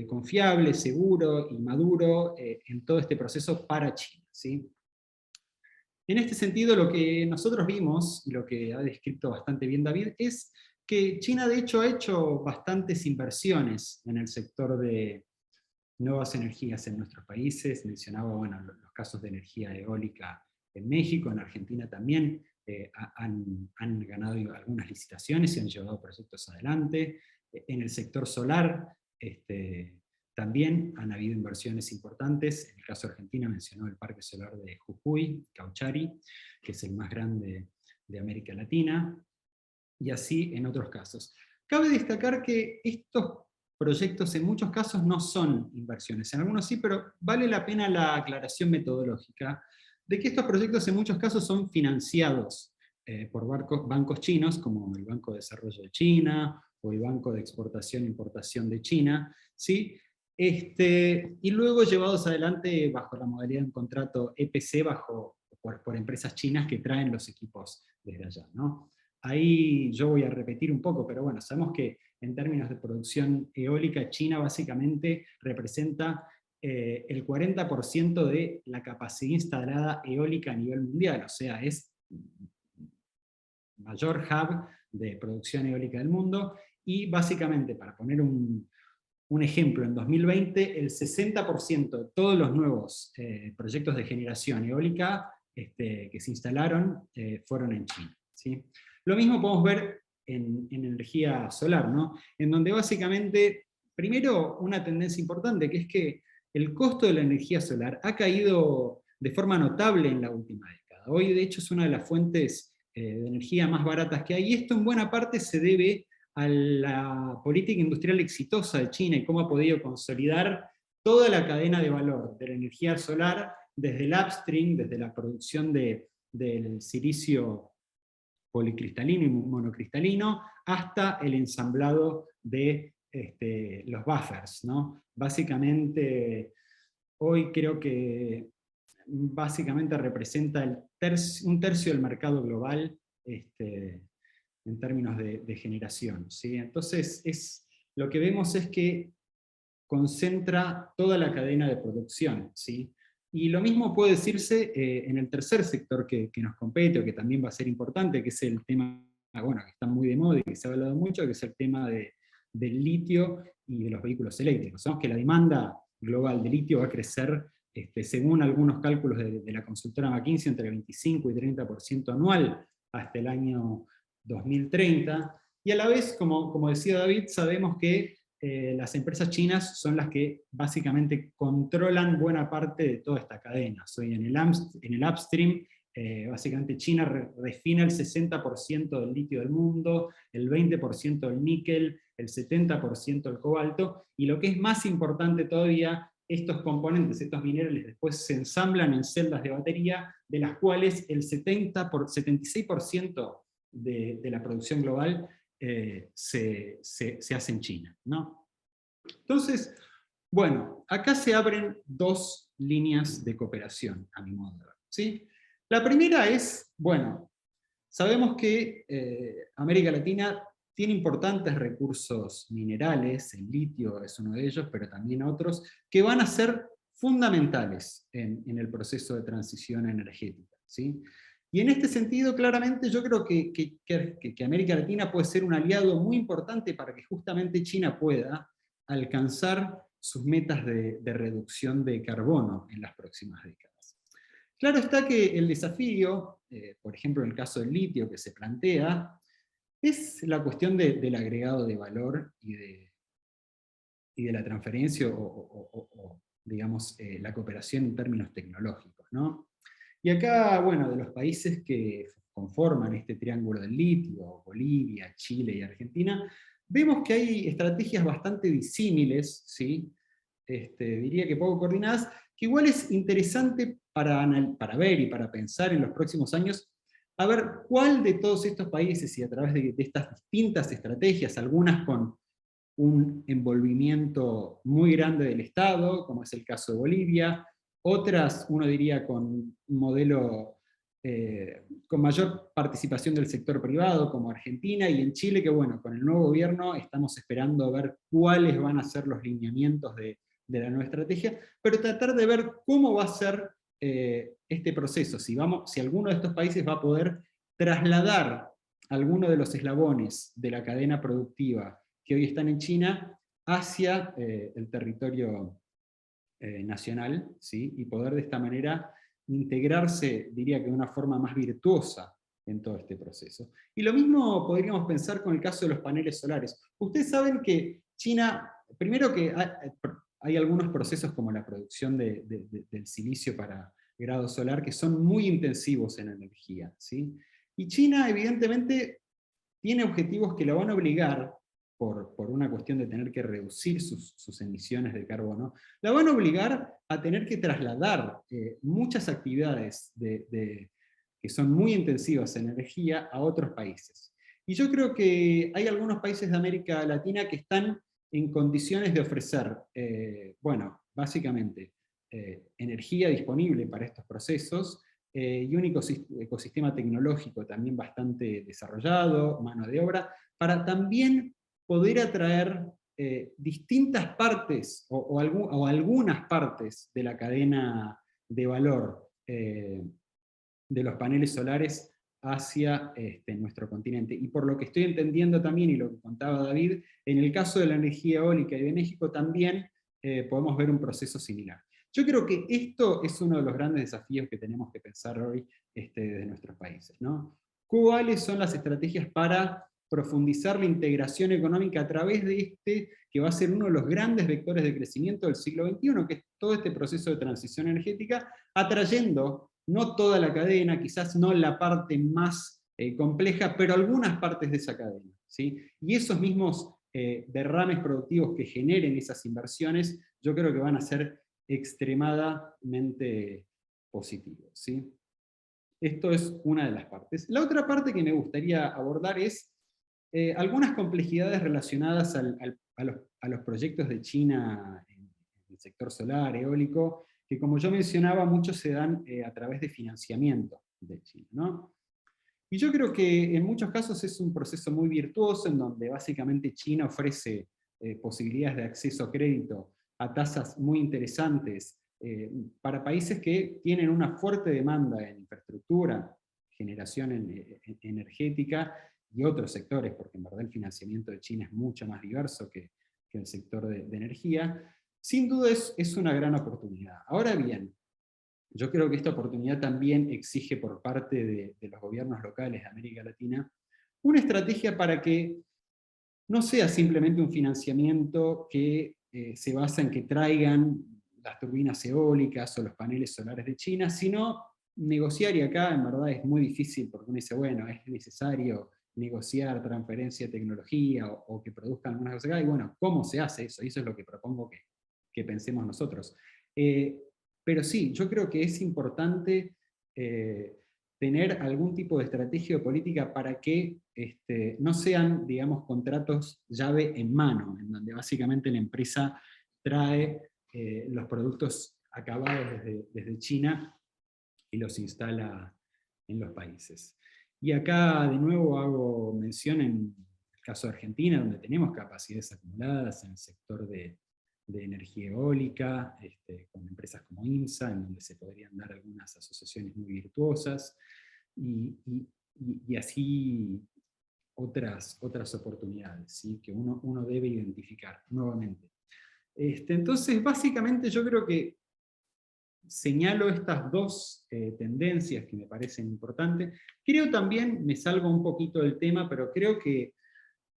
confiable, seguro y maduro en todo este proceso para China, ¿sí? En este sentido, lo que nosotros vimos, y lo que ha descrito bastante bien David, es que China de hecho ha hecho bastantes inversiones en el sector de nuevas energías en nuestros países. Mencionaba, bueno, los casos de energía eólica en México, en Argentina también han ganado algunas licitaciones y han llevado proyectos adelante. En el sector solar también han habido inversiones importantes. En el caso de Argentina mencionó el parque solar de Jujuy, Cauchari, que es el más grande de América Latina, y así en otros casos. Cabe destacar que estos proyectos en muchos casos no son inversiones, en algunos sí, pero vale la pena la aclaración metodológica de que estos proyectos en muchos casos son financiados por bancos chinos, como el Banco de Desarrollo de China, o el Banco de Exportación e Importación de China, ¿sí? Y luego llevados adelante bajo la modalidad de un contrato EPC por empresas chinas que traen los equipos desde allá, ¿no? Ahí yo voy a repetir un poco, pero bueno, sabemos que en términos de producción eólica, China básicamente representa el 40% de la capacidad instalada eólica a nivel mundial, o sea, es mayor hub de producción eólica del mundo, y básicamente, para poner un ejemplo, en 2020 el 60% de todos los nuevos proyectos de generación eólica que se instalaron fueron en China, ¿sí? Lo mismo podemos ver en energía solar, ¿no? En donde básicamente, primero, una tendencia importante, que es que el costo de la energía solar ha caído de forma notable en la última década. Hoy, de hecho, es una de las fuentes de energía más baratas que hay, y esto en buena parte se debe a la política industrial exitosa de China y cómo ha podido consolidar toda la cadena de valor de la energía solar, desde el upstream, desde la producción del silicio policristalino y monocristalino, hasta el ensamblado de los buffers, ¿no? Básicamente, hoy creo que básicamente representa un tercio del mercado global en términos de generación, ¿sí? Entonces, lo que vemos es que concentra toda la cadena de producción, ¿sí? Y lo mismo puede decirse en el tercer sector que nos compete, o que también va a ser importante, que es el tema, bueno, que está muy de moda y que se ha hablado mucho, que es el tema del litio y de los vehículos eléctricos. Sabemos que la demanda global de litio va a crecer, según algunos cálculos de la consultora McKinsey, entre 25 y 30% anual hasta el año 2030, y a la vez, como decía David, sabemos que las empresas chinas son las que básicamente controlan buena parte de toda esta cadena. En el upstream, básicamente China refina el 60% del litio del mundo, el 20% del níquel, el 70% del cobalto, y lo que es más importante todavía, estos componentes, estos minerales después se ensamblan en celdas de batería, de las cuales el 76% de la producción global se hace en China, ¿no? Entonces, bueno, acá se abren dos líneas de cooperación, a mi modo de ver, ¿sí? La primera es, bueno, sabemos que América Latina tiene importantes recursos minerales, el litio es uno de ellos, pero también otros, que van a ser fundamentales en el proceso de transición energética, ¿sí? Y en este sentido, claramente, yo creo que América Latina puede ser un aliado muy importante para que justamente China pueda alcanzar sus metas de reducción de carbono en las próximas décadas. Claro está que el desafío, por ejemplo en el caso del litio que se plantea, es la cuestión del agregado de valor y de la transferencia o digamos, la cooperación en términos tecnológicos, ¿no? Y acá, bueno, de los países que conforman este triángulo del litio, Bolivia, Chile y Argentina, vemos que hay estrategias bastante disímiles, ¿sí? Diría que poco coordinadas, que igual es interesante para ver y para pensar en los próximos años, a ver cuál de todos estos países, y a través de estas distintas estrategias, algunas con un envolvimiento muy grande del Estado, como es el caso de Bolivia, otras, uno diría, con un modelo con mayor participación del sector privado, como Argentina, y en Chile, que bueno, con el nuevo gobierno estamos esperando a ver cuáles van a ser los lineamientos de la nueva estrategia, pero tratar de ver cómo va a ser este proceso, si alguno de estos países va a poder trasladar alguno de los eslabones de la cadena productiva que hoy están en China hacia el territorio nacional, ¿sí? Y poder de esta manera integrarse, diría que de una forma más virtuosa en todo este proceso. Y lo mismo podríamos pensar con el caso de los paneles solares. Ustedes saben que China, primero que hay algunos procesos como la producción del silicio para grado solar que son muy intensivos en energía, ¿sí? Y China evidentemente tiene objetivos que lo van a obligar, por una cuestión de tener que reducir sus emisiones de carbono, la van a obligar a tener que trasladar muchas actividades que son muy intensivas en energía a otros países. Y yo creo que hay algunos países de América Latina que están en condiciones de ofrecer, bueno, básicamente, energía disponible para estos procesos, y un ecosistema tecnológico también bastante desarrollado, mano de obra, para también poder atraer distintas partes o algunas partes de la cadena de valor de los paneles solares hacia nuestro continente. Y por lo que estoy entendiendo también, y lo que contaba David, en el caso de la energía eólica y de México también podemos ver un proceso similar. Yo creo que esto es uno de los grandes desafíos que tenemos que pensar hoy desde nuestros países, ¿no? ¿Cuáles son las estrategias para profundizar la integración económica a través de este, que va a ser uno de los grandes vectores de crecimiento del siglo XXI, que es todo este proceso de transición energética, atrayendo no toda la cadena, quizás no la parte más compleja, pero algunas partes de esa cadena, ¿sí? Y esos mismos derrames productivos que generen esas inversiones, yo creo que van a ser extremadamente positivos, ¿sí? Esto es una de las partes. La otra parte que me gustaría abordar es algunas complejidades relacionadas a los proyectos de China en el sector solar, eólico, que como yo mencionaba, muchos se dan a través de financiamiento de China, ¿no? Y yo creo que en muchos casos es un proceso muy virtuoso, en donde básicamente China ofrece posibilidades de acceso a crédito a tasas muy interesantes para países que tienen una fuerte demanda en infraestructura, generación energética y otros sectores, porque en verdad el financiamiento de China es mucho más diverso que el sector de energía. Sin duda es una gran oportunidad. Ahora bien, yo creo que esta oportunidad también exige por parte de los gobiernos locales de América Latina una estrategia para que no sea simplemente un financiamiento que se basa en que traigan las turbinas eólicas o los paneles solares de China, sino negociar, y acá en verdad es muy difícil porque uno dice, bueno, es necesario negociar transferencia de tecnología o que produzcan algunas cosas acá, y bueno, ¿cómo se hace eso? Y eso es lo que propongo que pensemos nosotros. Pero sí, yo creo que es importante tener algún tipo de estrategia o política para que no sean, digamos, contratos llave en mano, en donde básicamente la empresa trae los productos acabados desde China y los instala en los países. Y acá de nuevo hago mención en el caso de Argentina, donde tenemos capacidades acumuladas en el sector de energía eólica, con empresas como INSA, en donde se podrían dar algunas asociaciones muy virtuosas, y así otras oportunidades, ¿sí? Que uno debe identificar nuevamente. Entonces, básicamente yo creo que señalo estas dos tendencias que me parecen importantes. Creo también, me salgo un poquito del tema, pero creo que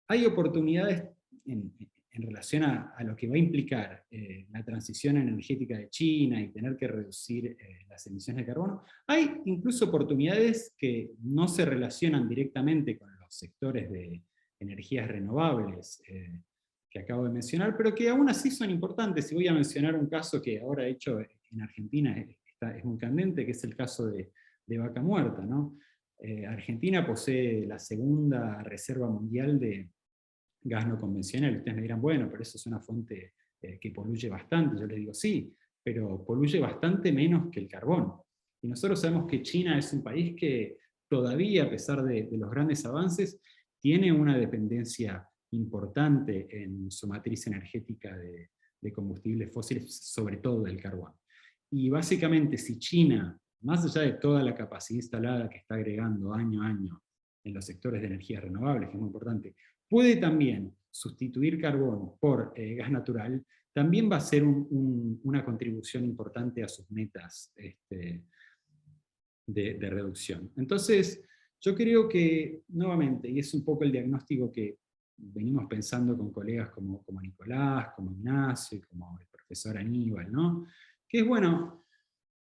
hay oportunidades en relación a lo que va a implicar la transición energética de China y tener que reducir las emisiones de carbono. Hay incluso oportunidades que no se relacionan directamente con los sectores de energías renovables que acabo de mencionar, pero que aún así son importantes. Y voy a mencionar un caso que ahora, de hecho, en Argentina es muy candente, que es el caso de Vaca Muerta, ¿no? Argentina posee la segunda reserva mundial de gas no convencional. Ustedes me dirán, bueno, pero eso es una fuente que poluye bastante. Yo les digo, sí, pero poluye bastante menos que el carbón. Y nosotros sabemos que China es un país que todavía, a pesar de los grandes avances, tiene una dependencia importante en su matriz energética de combustibles fósiles, sobre todo del carbón. Y básicamente, si China, más allá de toda la capacidad instalada que está agregando año a año en los sectores de energías renovables, que es muy importante, puede también sustituir carbón por gas natural, también va a ser una contribución importante a sus metas de reducción. Entonces, yo creo que, nuevamente, y es un poco el diagnóstico que venimos pensando con colegas como Nicolás, como Ignacio, y como el profesor Aníbal, ¿no? Que es, bueno,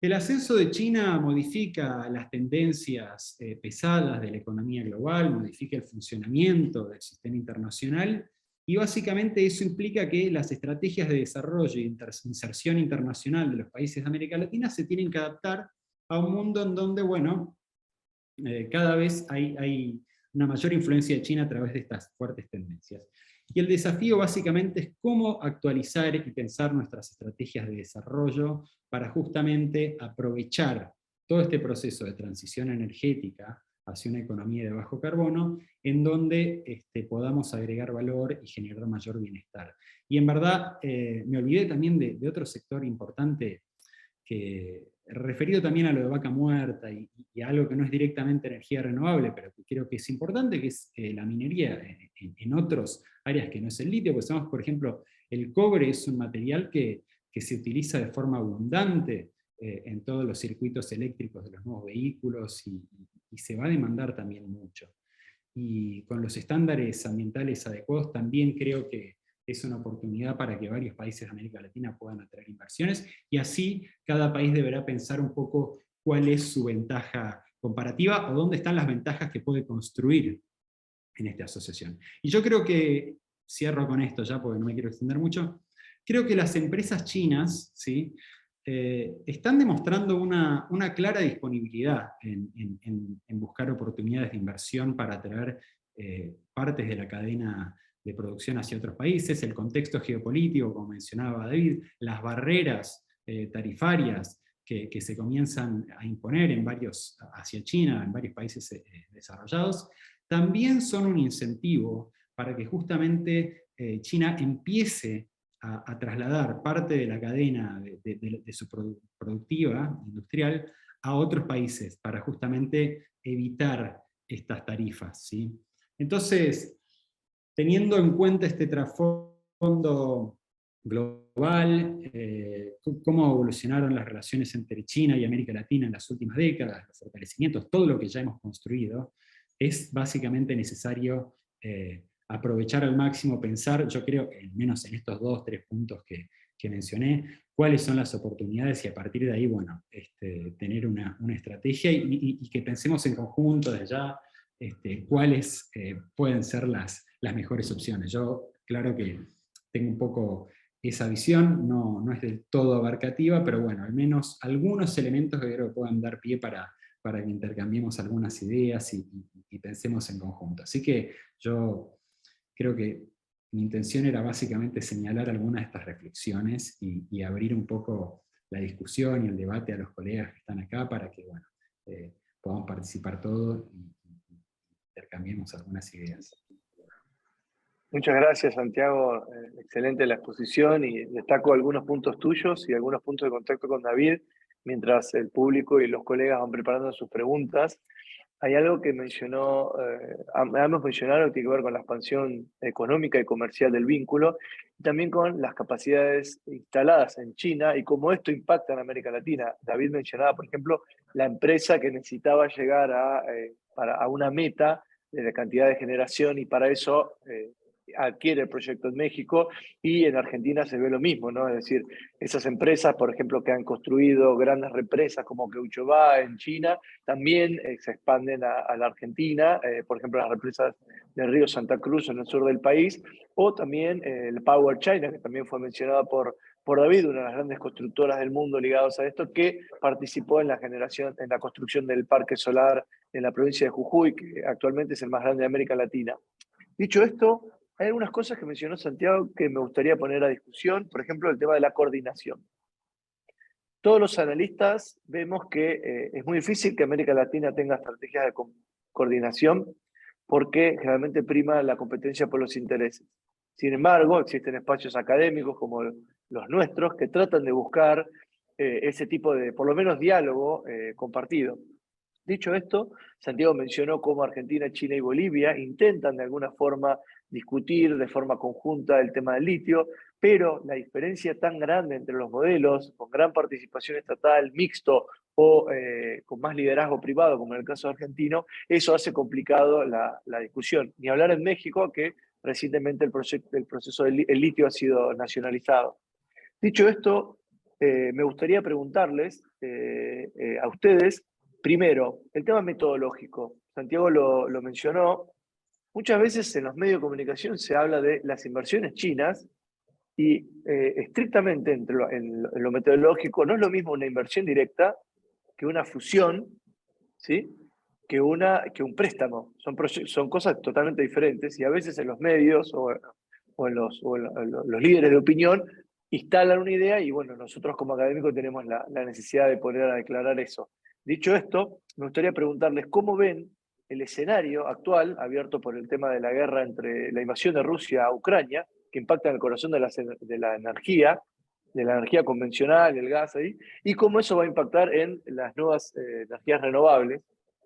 el ascenso de China modifica las tendencias pesadas de la economía global, modifica el funcionamiento del sistema internacional, y básicamente eso implica que las estrategias de desarrollo y inserción internacional de los países de América Latina se tienen que adaptar a un mundo en donde, bueno, cada vez hay una mayor influencia de China a través de estas fuertes tendencias. Y el desafío básicamente es cómo actualizar y pensar nuestras estrategias de desarrollo para justamente aprovechar todo este proceso de transición energética hacia una economía de bajo carbono, en donde podamos agregar valor y generar mayor bienestar. Y en verdad, me olvidé también de otro sector importante, que, referido también a lo de Vaca Muerta y a algo que no es directamente energía renovable, pero que creo que es importante, que es la minería en otras áreas que no es el litio, porque sabemos, por ejemplo, el cobre es un material que se utiliza de forma abundante en todos los circuitos eléctricos de los nuevos vehículos, y se va a demandar también mucho. y con los estándares ambientales adecuados, también creo que es una oportunidad para que varios países de América Latina puedan atraer inversiones, y así cada país deberá pensar un poco cuál es su ventaja comparativa o dónde están las ventajas que puede construir en esta asociación. Y yo creo que, cierro con esto ya porque no me quiero extender mucho, creo que las empresas chinas, ¿sí?, están demostrando una clara disponibilidad en buscar oportunidades de inversión para atraer partes de la cadena de producción hacia otros países, el contexto geopolítico, como mencionaba David, las barreras tarifarias que se comienzan a imponer hacia China, en varios países desarrollados, también son un incentivo para que justamente China empiece a trasladar parte de la cadena de su productiva, industrial, a otros países, para justamente evitar estas tarifas, ¿sí? Entonces, teniendo en cuenta este trasfondo global, cómo evolucionaron las relaciones entre China y América Latina en las últimas décadas, los fortalecimientos, todo lo que ya hemos construido, es básicamente necesario aprovechar al máximo, pensar, yo creo, al menos en estos 2-3 puntos que mencioné, cuáles son las oportunidades, y a partir de ahí, bueno, tener una estrategia y que pensemos en conjunto desde ya cuáles pueden ser las mejores opciones. Yo, claro que tengo un poco esa visión, no es del todo abarcativa, pero bueno, al menos algunos elementos que creo que puedan dar pie para que intercambiemos algunas ideas y pensemos en conjunto. Así que yo creo que mi intención era básicamente señalar algunas de estas reflexiones y abrir un poco la discusión y el debate a los colegas que están acá para que, bueno, podamos participar todos y intercambiemos algunas ideas. Muchas gracias, Santiago. Excelente la exposición, y destaco algunos puntos tuyos y algunos puntos de contacto con David, mientras el público y los colegas van preparando sus preguntas. Hay algo que mencionó, hemos mencionado, que tiene que ver con la expansión económica y comercial del vínculo, y también con las capacidades instaladas en China y cómo esto impacta en América Latina. David mencionaba, por ejemplo, la empresa que necesitaba llegar a una meta de la cantidad de generación, y para eso adquiere el proyecto en México, y en Argentina se ve lo mismo, ¿no? Es decir, esas empresas, por ejemplo, que han construido grandes represas como Queuchobá en China, también se expanden a la Argentina, por ejemplo, las represas del río Santa Cruz en el sur del país, o también el Power China, que también fue mencionada por David, una de las grandes constructoras del mundo ligadas a esto, que participó en la construcción del parque solar en la provincia de Jujuy, que actualmente es el más grande de América Latina. Dicho esto, hay algunas cosas que mencionó Santiago que me gustaría poner a discusión, por ejemplo, el tema de la coordinación. Todos los analistas vemos que es muy difícil que América Latina tenga estrategias de coordinación, porque generalmente prima la competencia por los intereses. Sin embargo, existen espacios académicos como los nuestros que tratan de buscar ese tipo de, por lo menos, diálogo compartido. Dicho esto, Santiago mencionó cómo Argentina, China y Bolivia intentan de alguna forma discutir de forma conjunta el tema del litio, pero la diferencia tan grande entre los modelos, con gran participación estatal, mixto o con más liderazgo privado, como en el caso argentino, eso hace complicado la discusión. Ni hablar en México, que recientemente el proceso del litio ha sido nacionalizado. Dicho esto, me gustaría preguntarles a ustedes, primero, el tema metodológico. Santiago lo mencionó. Muchas veces en los medios de comunicación se habla de las inversiones chinas y estrictamente en lo metodológico no es lo mismo una inversión directa que una fusión, ¿sí?, que un préstamo. Son cosas totalmente diferentes, y a veces en los medios o en los líderes de opinión instalan una idea, y bueno, nosotros como académicos tenemos la necesidad de poder declarar eso. Dicho esto, me gustaría preguntarles cómo ven el escenario actual, abierto por el tema de la guerra entre la invasión de Rusia a Ucrania, que impacta en el corazón de la energía convencional, el gas ahí, y cómo eso va a impactar en las nuevas energías renovables,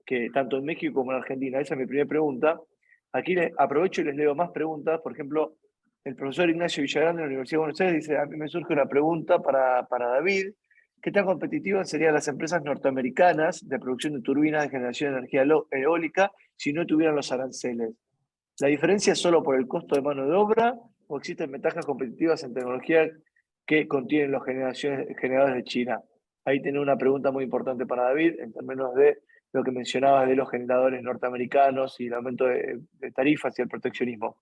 que tanto en México como en Argentina. Esa es mi primera pregunta. Aquí aprovecho y les leo más preguntas. Por ejemplo, el profesor Ignacio Villagrán de la Universidad de Buenos Aires dice: a mí me surge una pregunta para David, ¿Qué tan competitivas serían las empresas norteamericanas de producción de turbinas de generación de energía eólica si no tuvieran los aranceles? ¿La diferencia es solo por el costo de mano de obra o existen ventajas competitivas en tecnología que contienen los generadores de China? Ahí tiene una pregunta muy importante para David en términos de lo que mencionabas de los generadores norteamericanos y el aumento de tarifas y el proteccionismo.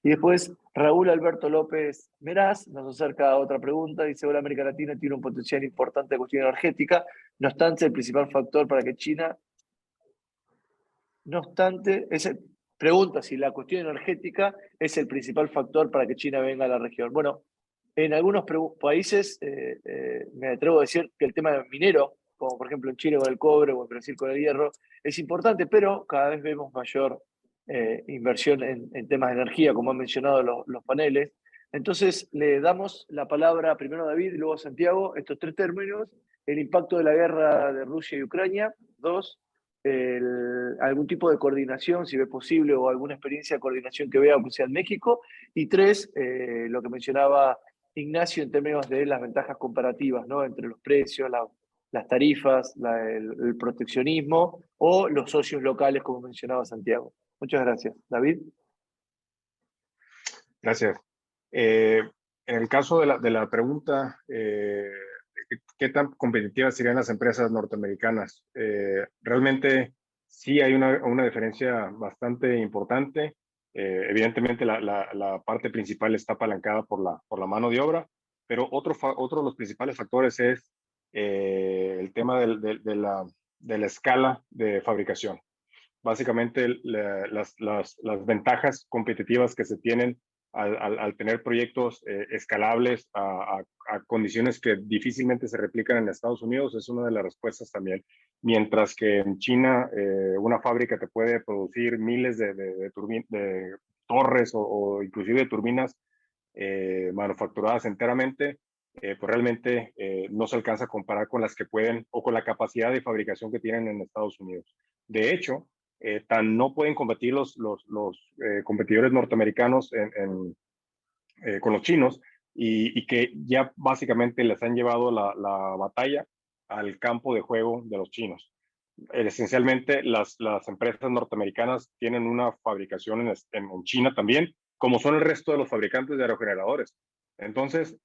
Y después Raúl Alberto López Meraz nos acerca a otra pregunta. Dice, hola, América Latina tiene un potencial importante de cuestión energética. No obstante, el principal factor para que China... No obstante, pregunta si la cuestión energética es el principal factor para que China venga a la región. Bueno, en algunos países me atrevo a decir que el tema minero, como por ejemplo en Chile con el cobre o en Brasil con el hierro, es importante, pero cada vez vemos mayor inversión en temas de energía, como han mencionado los paneles. Entonces le damos la palabra primero a David y luego a Santiago, estos tres términos: el impacto de la guerra de Rusia y Ucrania; dos, algún tipo de coordinación, si ve posible, o alguna experiencia de coordinación que vea, aunque sea en México; y tres, lo que mencionaba Ignacio en términos de las ventajas comparativas, ¿no? Entre los precios, las tarifas, el proteccionismo o los socios locales, como mencionaba Santiago. Muchas gracias. David. Gracias. En el caso de la pregunta, ¿qué tan competitivas serían las empresas norteamericanas? Realmente sí hay una diferencia bastante importante. Evidentemente la parte principal está apalancada por la mano de obra, pero otro de los principales factores es el tema de la escala de fabricación. Básicamente las ventajas competitivas que se tienen al tener proyectos escalables a condiciones que difícilmente se replican en Estados Unidos es una de las respuestas también. Mientras que en China una fábrica te puede producir miles de torres o inclusive de turbinas manufacturadas enteramente, pues realmente no se alcanza a comparar con las que pueden o con la capacidad de fabricación que tienen en Estados Unidos. De hecho, no pueden competir los competidores norteamericanos con los chinos y que ya básicamente les han llevado la batalla al campo de juego de los chinos. Esencialmente, las empresas norteamericanas tienen una fabricación en China también, como son el resto de los fabricantes de aerogeneradores. Entonces,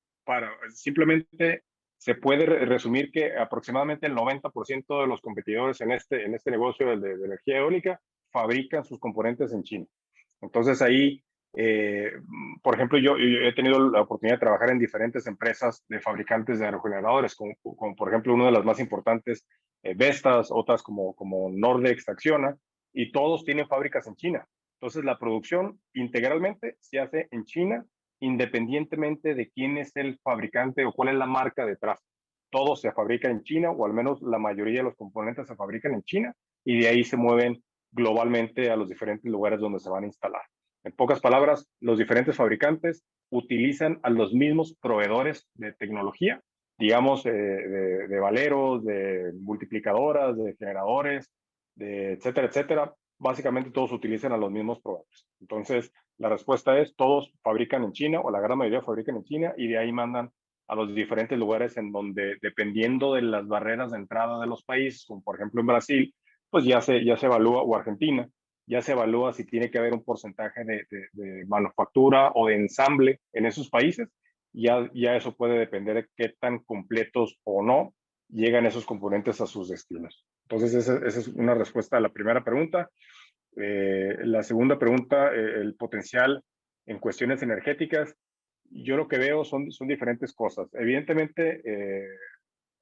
simplemente se puede resumir que aproximadamente el 90% de los competidores en este negocio de energía eólica fabrican sus componentes en China. Entonces ahí, por ejemplo, yo he tenido la oportunidad de trabajar en diferentes empresas de fabricantes de aerogeneradores, como por ejemplo una de las más importantes, Vestas, otras como Nordex, Acciona, y todos tienen fábricas en China. Entonces la producción integralmente se hace en China, independientemente de quién es el fabricante o cuál es la marca detrás. Todo se fabrica en China, o al menos la mayoría de los componentes se fabrican en China, y de ahí se mueven globalmente a los diferentes lugares donde se van a instalar. En pocas palabras, los diferentes fabricantes utilizan a los mismos proveedores de tecnología, digamos, de valeros, de multiplicadoras, de generadores, etcétera, etcétera. Básicamente todos utilizan a los mismos proveedores. Entonces, la respuesta es, todos fabrican en China, o la gran mayoría fabrican en China, y de ahí mandan a los diferentes lugares en donde, dependiendo de las barreras de entrada de los países, como por ejemplo en Brasil, pues ya se evalúa, o Argentina, ya se evalúa si tiene que haber un porcentaje de manufactura o de ensamble en esos países. Ya eso puede depender de qué tan completos o no llegan esos componentes a sus destinos. Entonces, esa es una respuesta a la primera pregunta. La segunda pregunta, el potencial en cuestiones energéticas, yo lo que veo son diferentes cosas. Evidentemente,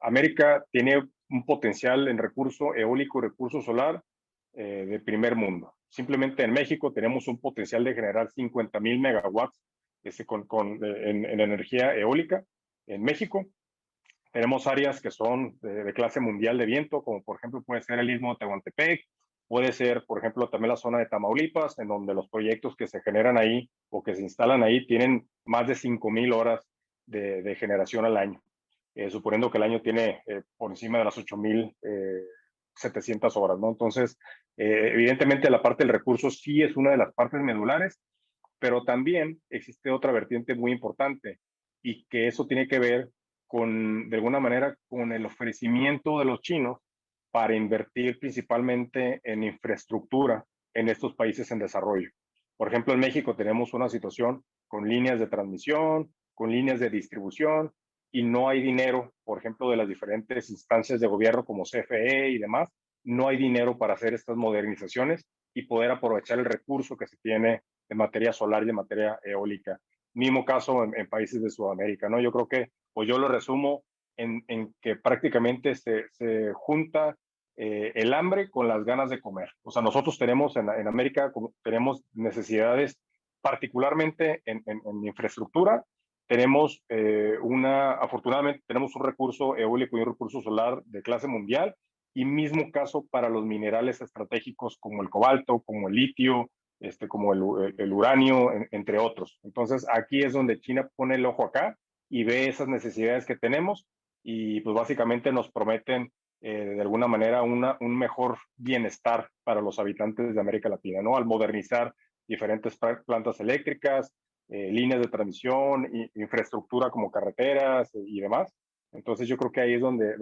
América tiene un potencial en recurso eólico y recurso solar de primer mundo. Simplemente en México tenemos un potencial de generar 50,000 megawatts en energía eólica. En México tenemos áreas que son de clase mundial de viento, como por ejemplo puede ser el Istmo de Tehuantepec, puede ser, por ejemplo, también la zona de Tamaulipas, en donde los proyectos que se generan ahí o que se instalan ahí tienen más de 5,000 horas de generación al año, suponiendo que el año tiene por encima de las 8,700 horas, ¿no? Entonces, evidentemente la parte del recurso sí es una de las partes medulares, pero también existe otra vertiente muy importante, y que eso tiene que ver de alguna manera, con el ofrecimiento de los chinos para invertir principalmente en infraestructura en estos países en desarrollo. Por ejemplo, en México tenemos una situación con líneas de transmisión, con líneas de distribución, y no hay dinero, por ejemplo, de las diferentes instancias de gobierno como CFE y demás, no hay dinero para hacer estas modernizaciones y poder aprovechar el recurso que se tiene de materia solar y de materia eólica. Mismo caso en países de Sudamérica, ¿no? Yo creo que, o yo lo resumo en que prácticamente se junta el hambre con las ganas de comer. O sea, nosotros tenemos en América, tenemos necesidades particularmente en infraestructura. Tenemos afortunadamente tenemos un recurso eólico y un recurso solar de clase mundial, y mismo caso para los minerales estratégicos como el cobalto, como el litio, como el uranio, entre otros. Entonces aquí es donde China pone el ojo acá y ve esas necesidades que tenemos, y pues básicamente nos prometen de alguna manera un mejor bienestar para los habitantes de América Latina, ¿no? Al modernizar diferentes plantas eléctricas, líneas de transmisión, infraestructura como carreteras y demás. Entonces yo creo que ahí es donde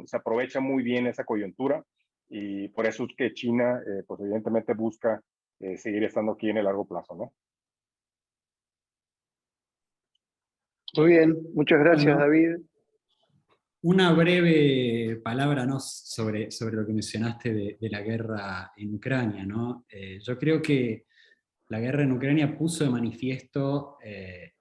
se aprovecha muy bien esa coyuntura, y por eso es que China, pues evidentemente busca seguir estando aquí en el largo plazo, ¿no? Muy bien, muchas gracias, Bueno, David. una breve palabra, ¿no?, sobre lo que mencionaste de la guerra en Ucrania, ¿no? Yo creo que la guerra en Ucrania puso de manifiesto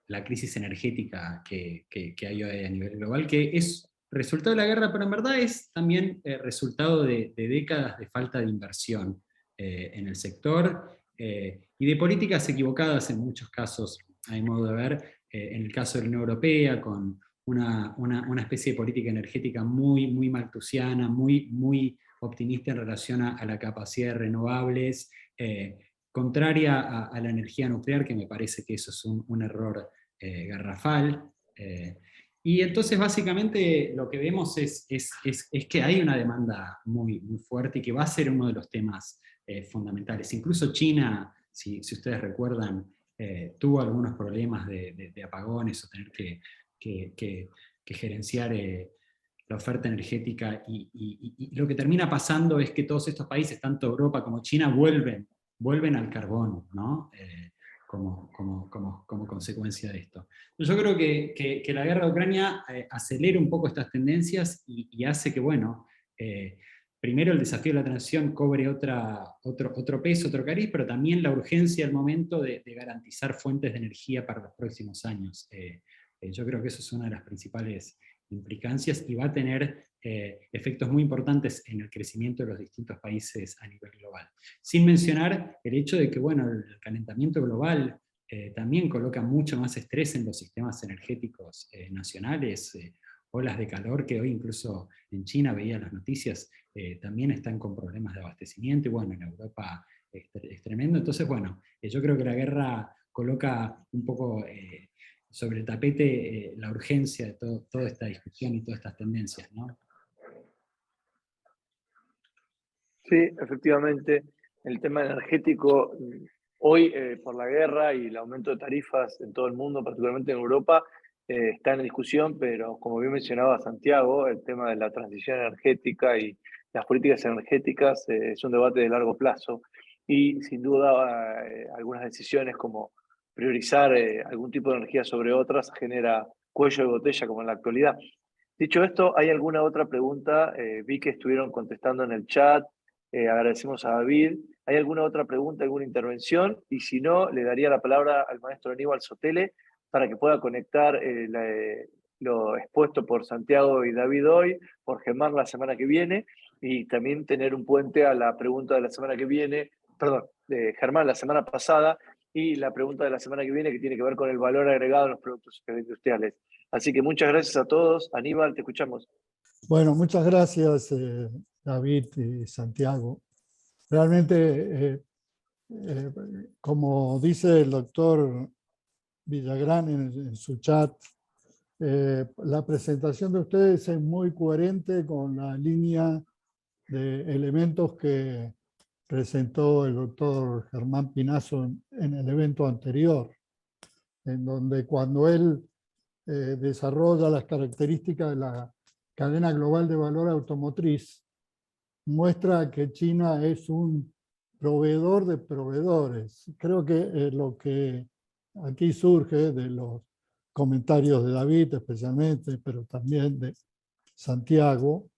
la crisis energética que hay hoy a nivel global, que es resultado de la guerra, pero en verdad es también resultado de décadas de falta de inversión en el sector y de políticas equivocadas en muchos casos, a mi modo de ver, en el caso de la Unión Europea, con una especie de política energética muy malthusiana, muy optimista en relación a la capacidad de renovables, contraria a la energía nuclear, que me parece que eso es un error garrafal. Y entonces básicamente lo que vemos es que hay una demanda muy fuerte y que va a ser uno de los temas fundamentales. Incluso China, si ustedes recuerdan, tuvo algunos problemas de apagones o tener que gerenciar la oferta energética, y lo que termina pasando es que todos estos países, tanto Europa como China, vuelven al carbón, ¿no? Como consecuencia de esto. Yo creo que la guerra de Ucrania acelera un poco estas tendencias y hace que, bueno, primero el desafío de la transición cobre otro peso, otro cariz, pero también la urgencia al momento de garantizar fuentes de energía para los próximos años. Yo creo que eso es una de las principales implicancias y va a tener efectos muy importantes en el crecimiento de los distintos países a nivel global. Sin mencionar el hecho de que, bueno, el calentamiento global también coloca mucho más estrés en los sistemas energéticos nacionales, olas de calor que hoy incluso en China veía las noticias, también están con problemas de abastecimiento, y bueno, en Europa es tremendo. Entonces, bueno, yo creo que la guerra coloca un poco sobre el tapete la urgencia de toda esta discusión y todas estas tendencias, ¿no? Sí, efectivamente, el tema energético hoy, por la guerra y el aumento de tarifas en todo el mundo, particularmente en Europa, está en discusión, pero como bien mencionaba Santiago, el tema de la transición energética y las políticas energéticas es un debate de largo plazo, y sin duda algunas decisiones como priorizar algún tipo de energía sobre otras genera cuello de botella como en la actualidad. Dicho esto, ¿hay alguna otra pregunta? Vi que estuvieron contestando en el chat. Agradecemos a David. ¿Hay alguna otra pregunta, alguna intervención? Y si no, le daría la palabra al maestro Aníbal Sotele para que pueda conectar lo expuesto por Santiago y David hoy, por Germán la semana que viene, y también tener un puente a la pregunta de la semana que viene, perdón, de Germán la semana pasada, y la pregunta de la semana que viene, que tiene que ver con el valor agregado en los productos industriales. Así que muchas gracias a todos. Aníbal, te escuchamos. Bueno, muchas gracias, David y Santiago. Realmente, como dice el doctor Villagrán en su chat, la presentación de ustedes es muy coherente con la línea de elementos que presentó el doctor Germán Pinazo en el evento anterior, en donde cuando él desarrolla las características de la cadena global de valor automotriz, muestra que China es un proveedor de proveedores. Creo que lo que aquí surge de los comentarios de David especialmente, pero también de Santiago,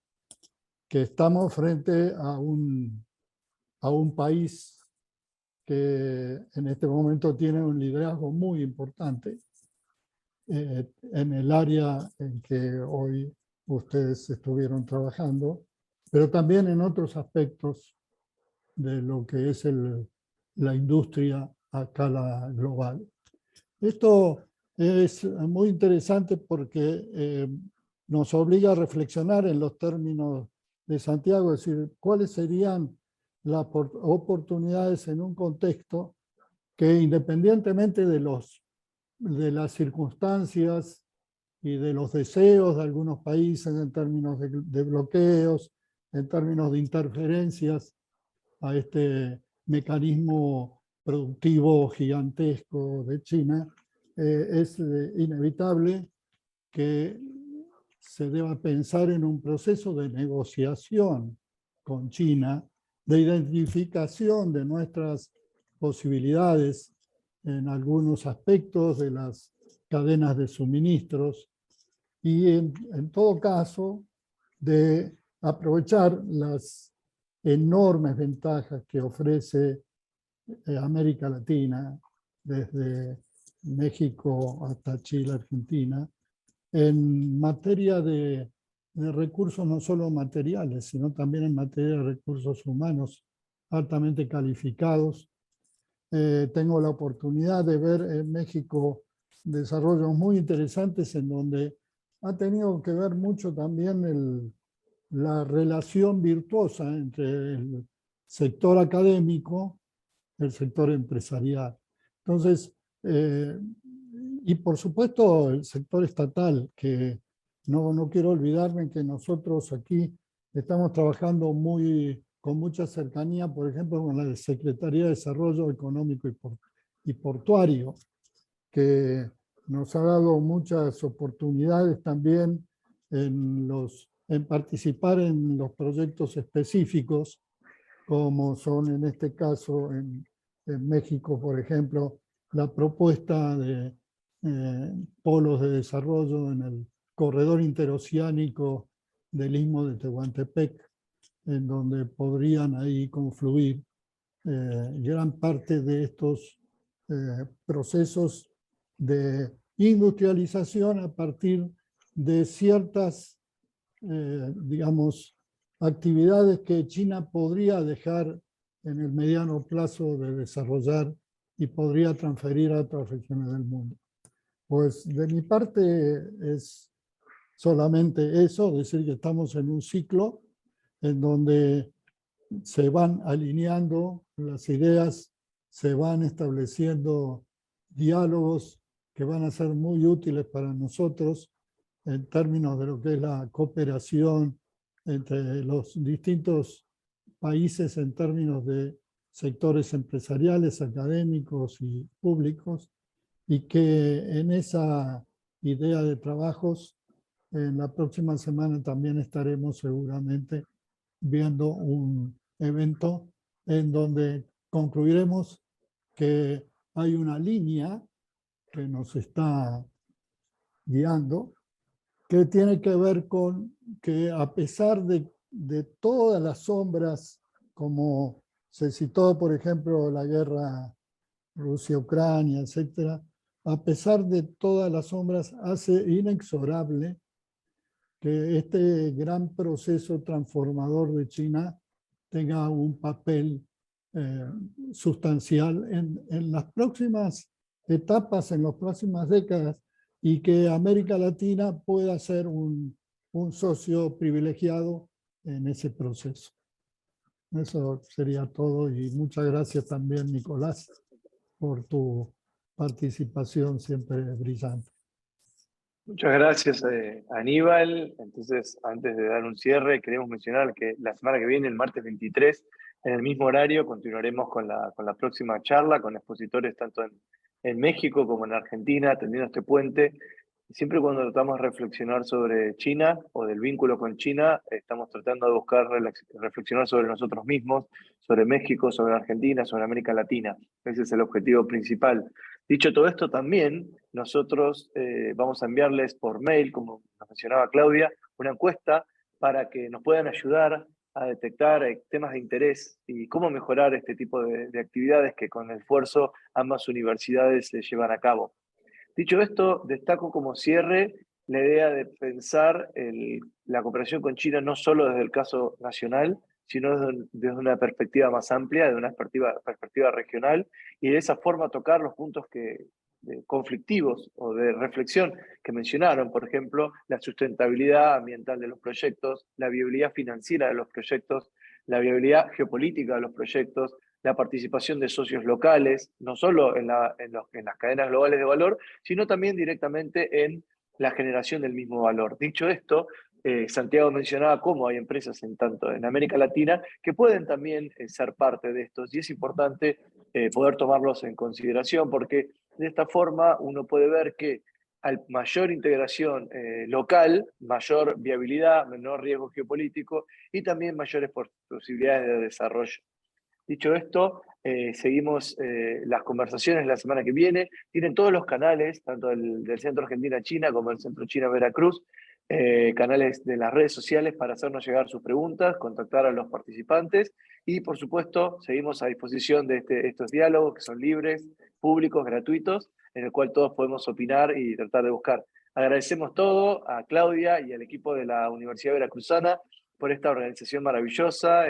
que estamos frente a un país que en este momento tiene un liderazgo muy importante en el área en que hoy ustedes estuvieron trabajando, pero también en otros aspectos de lo que es la industria a escala global. Esto es muy interesante porque nos obliga a reflexionar en los términos de Santiago, es decir, cuáles serían las oportunidades en un contexto que, independientemente de las circunstancias y de los deseos de algunos países en términos de bloqueos, en términos de interferencias a este mecanismo productivo gigantesco de China, es inevitable que se deba pensar en un proceso de negociación con China, de identificación de nuestras posibilidades en algunos aspectos de las cadenas de suministros y en todo caso de aprovechar las enormes ventajas que ofrece América Latina, desde México hasta Chile, Argentina, en materia de recursos no solo materiales, sino también en materia de recursos humanos altamente calificados. Tengo la oportunidad de ver en México desarrollos muy interesantes en donde ha tenido que ver mucho también la relación virtuosa entre el sector académico y el sector empresarial. Entonces, y por supuesto el sector estatal, que no quiero olvidarme que nosotros aquí estamos trabajando con mucha cercanía, por ejemplo, con la Secretaría de Desarrollo Económico y Portuario, que nos ha dado muchas oportunidades también en participar en los proyectos específicos, como son en este caso en México, por ejemplo, la propuesta de polos de desarrollo en el corredor interoceánico del Istmo de Tehuantepec, en donde podrían ahí confluir gran parte de estos procesos de industrialización a partir de ciertas, digamos, actividades que China podría dejar en el mediano plazo de desarrollar y podría transferir a otras regiones del mundo. Pues de mi parte es solamente eso, decir que estamos en un ciclo en donde se van alineando las ideas, se van estableciendo diálogos que van a ser muy útiles para nosotros en términos de lo que es la cooperación entre los distintos países en términos de sectores empresariales, académicos y públicos, y que en esa idea de trabajos, en la próxima semana también estaremos seguramente viendo un evento en donde concluiremos que hay una línea que nos está guiando, que tiene que ver con que a pesar de todas las sombras, como se citó, por ejemplo, la guerra Rusia-Ucrania, etcétera, a pesar de todas las sombras, hace inexorable que este gran proceso transformador de China tenga un papel sustancial en las próximas etapas, en las próximas décadas, y que América Latina pueda ser un socio privilegiado en ese proceso. Eso sería todo y muchas gracias también, Nicolás, por tu participación siempre brillante. Muchas gracias, Aníbal. Entonces, antes de dar un cierre, queremos mencionar que la semana que viene, el martes 23, en el mismo horario, continuaremos con la próxima charla con expositores tanto en México como en Argentina, atendiendo este puente. Siempre cuando tratamos de reflexionar sobre China o del vínculo con China, estamos tratando de buscar reflexionar sobre nosotros mismos, sobre México, sobre Argentina, sobre América Latina. Ese es el objetivo principal. Dicho todo esto, también nosotros vamos a enviarles por mail, como nos mencionaba Claudia, una encuesta para que nos puedan ayudar a detectar temas de interés y cómo mejorar este tipo de actividades que con esfuerzo ambas universidades llevan a cabo. Dicho esto, destaco como cierre la idea de pensar la cooperación con China no solo desde el caso nacional, sino desde una perspectiva más amplia, de una perspectiva regional, y de esa forma tocar los puntos conflictivos o de reflexión que mencionaron, por ejemplo, la sustentabilidad ambiental de los proyectos, la viabilidad financiera de los proyectos, la viabilidad geopolítica de los proyectos, la participación de socios locales, no solo en las cadenas globales de valor, sino también directamente en la generación del mismo valor. Dicho esto, Santiago mencionaba cómo hay empresas tanto en América Latina que pueden también ser parte de estos, y es importante poder tomarlos en consideración, porque de esta forma uno puede ver que al mayor integración local, mayor viabilidad, menor riesgo geopolítico y también mayores posibilidades de desarrollo. Dicho esto, seguimos las conversaciones la semana que viene. Tienen todos los canales, tanto del Centro Argentina-China como el Centro China-Veracruz, canales de las redes sociales para hacernos llegar sus preguntas, contactar a los participantes y, por supuesto, seguimos a disposición de estos diálogos que son libres, públicos, gratuitos, en el cual todos podemos opinar y tratar de buscar. Agradecemos todo a Claudia y al equipo de la Universidad Veracruzana por esta organización maravillosa.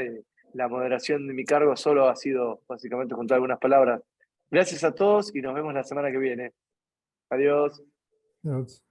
La moderación de mi cargo solo ha sido básicamente juntar algunas palabras. Gracias a todos y nos vemos la semana que viene. Adiós. Adiós.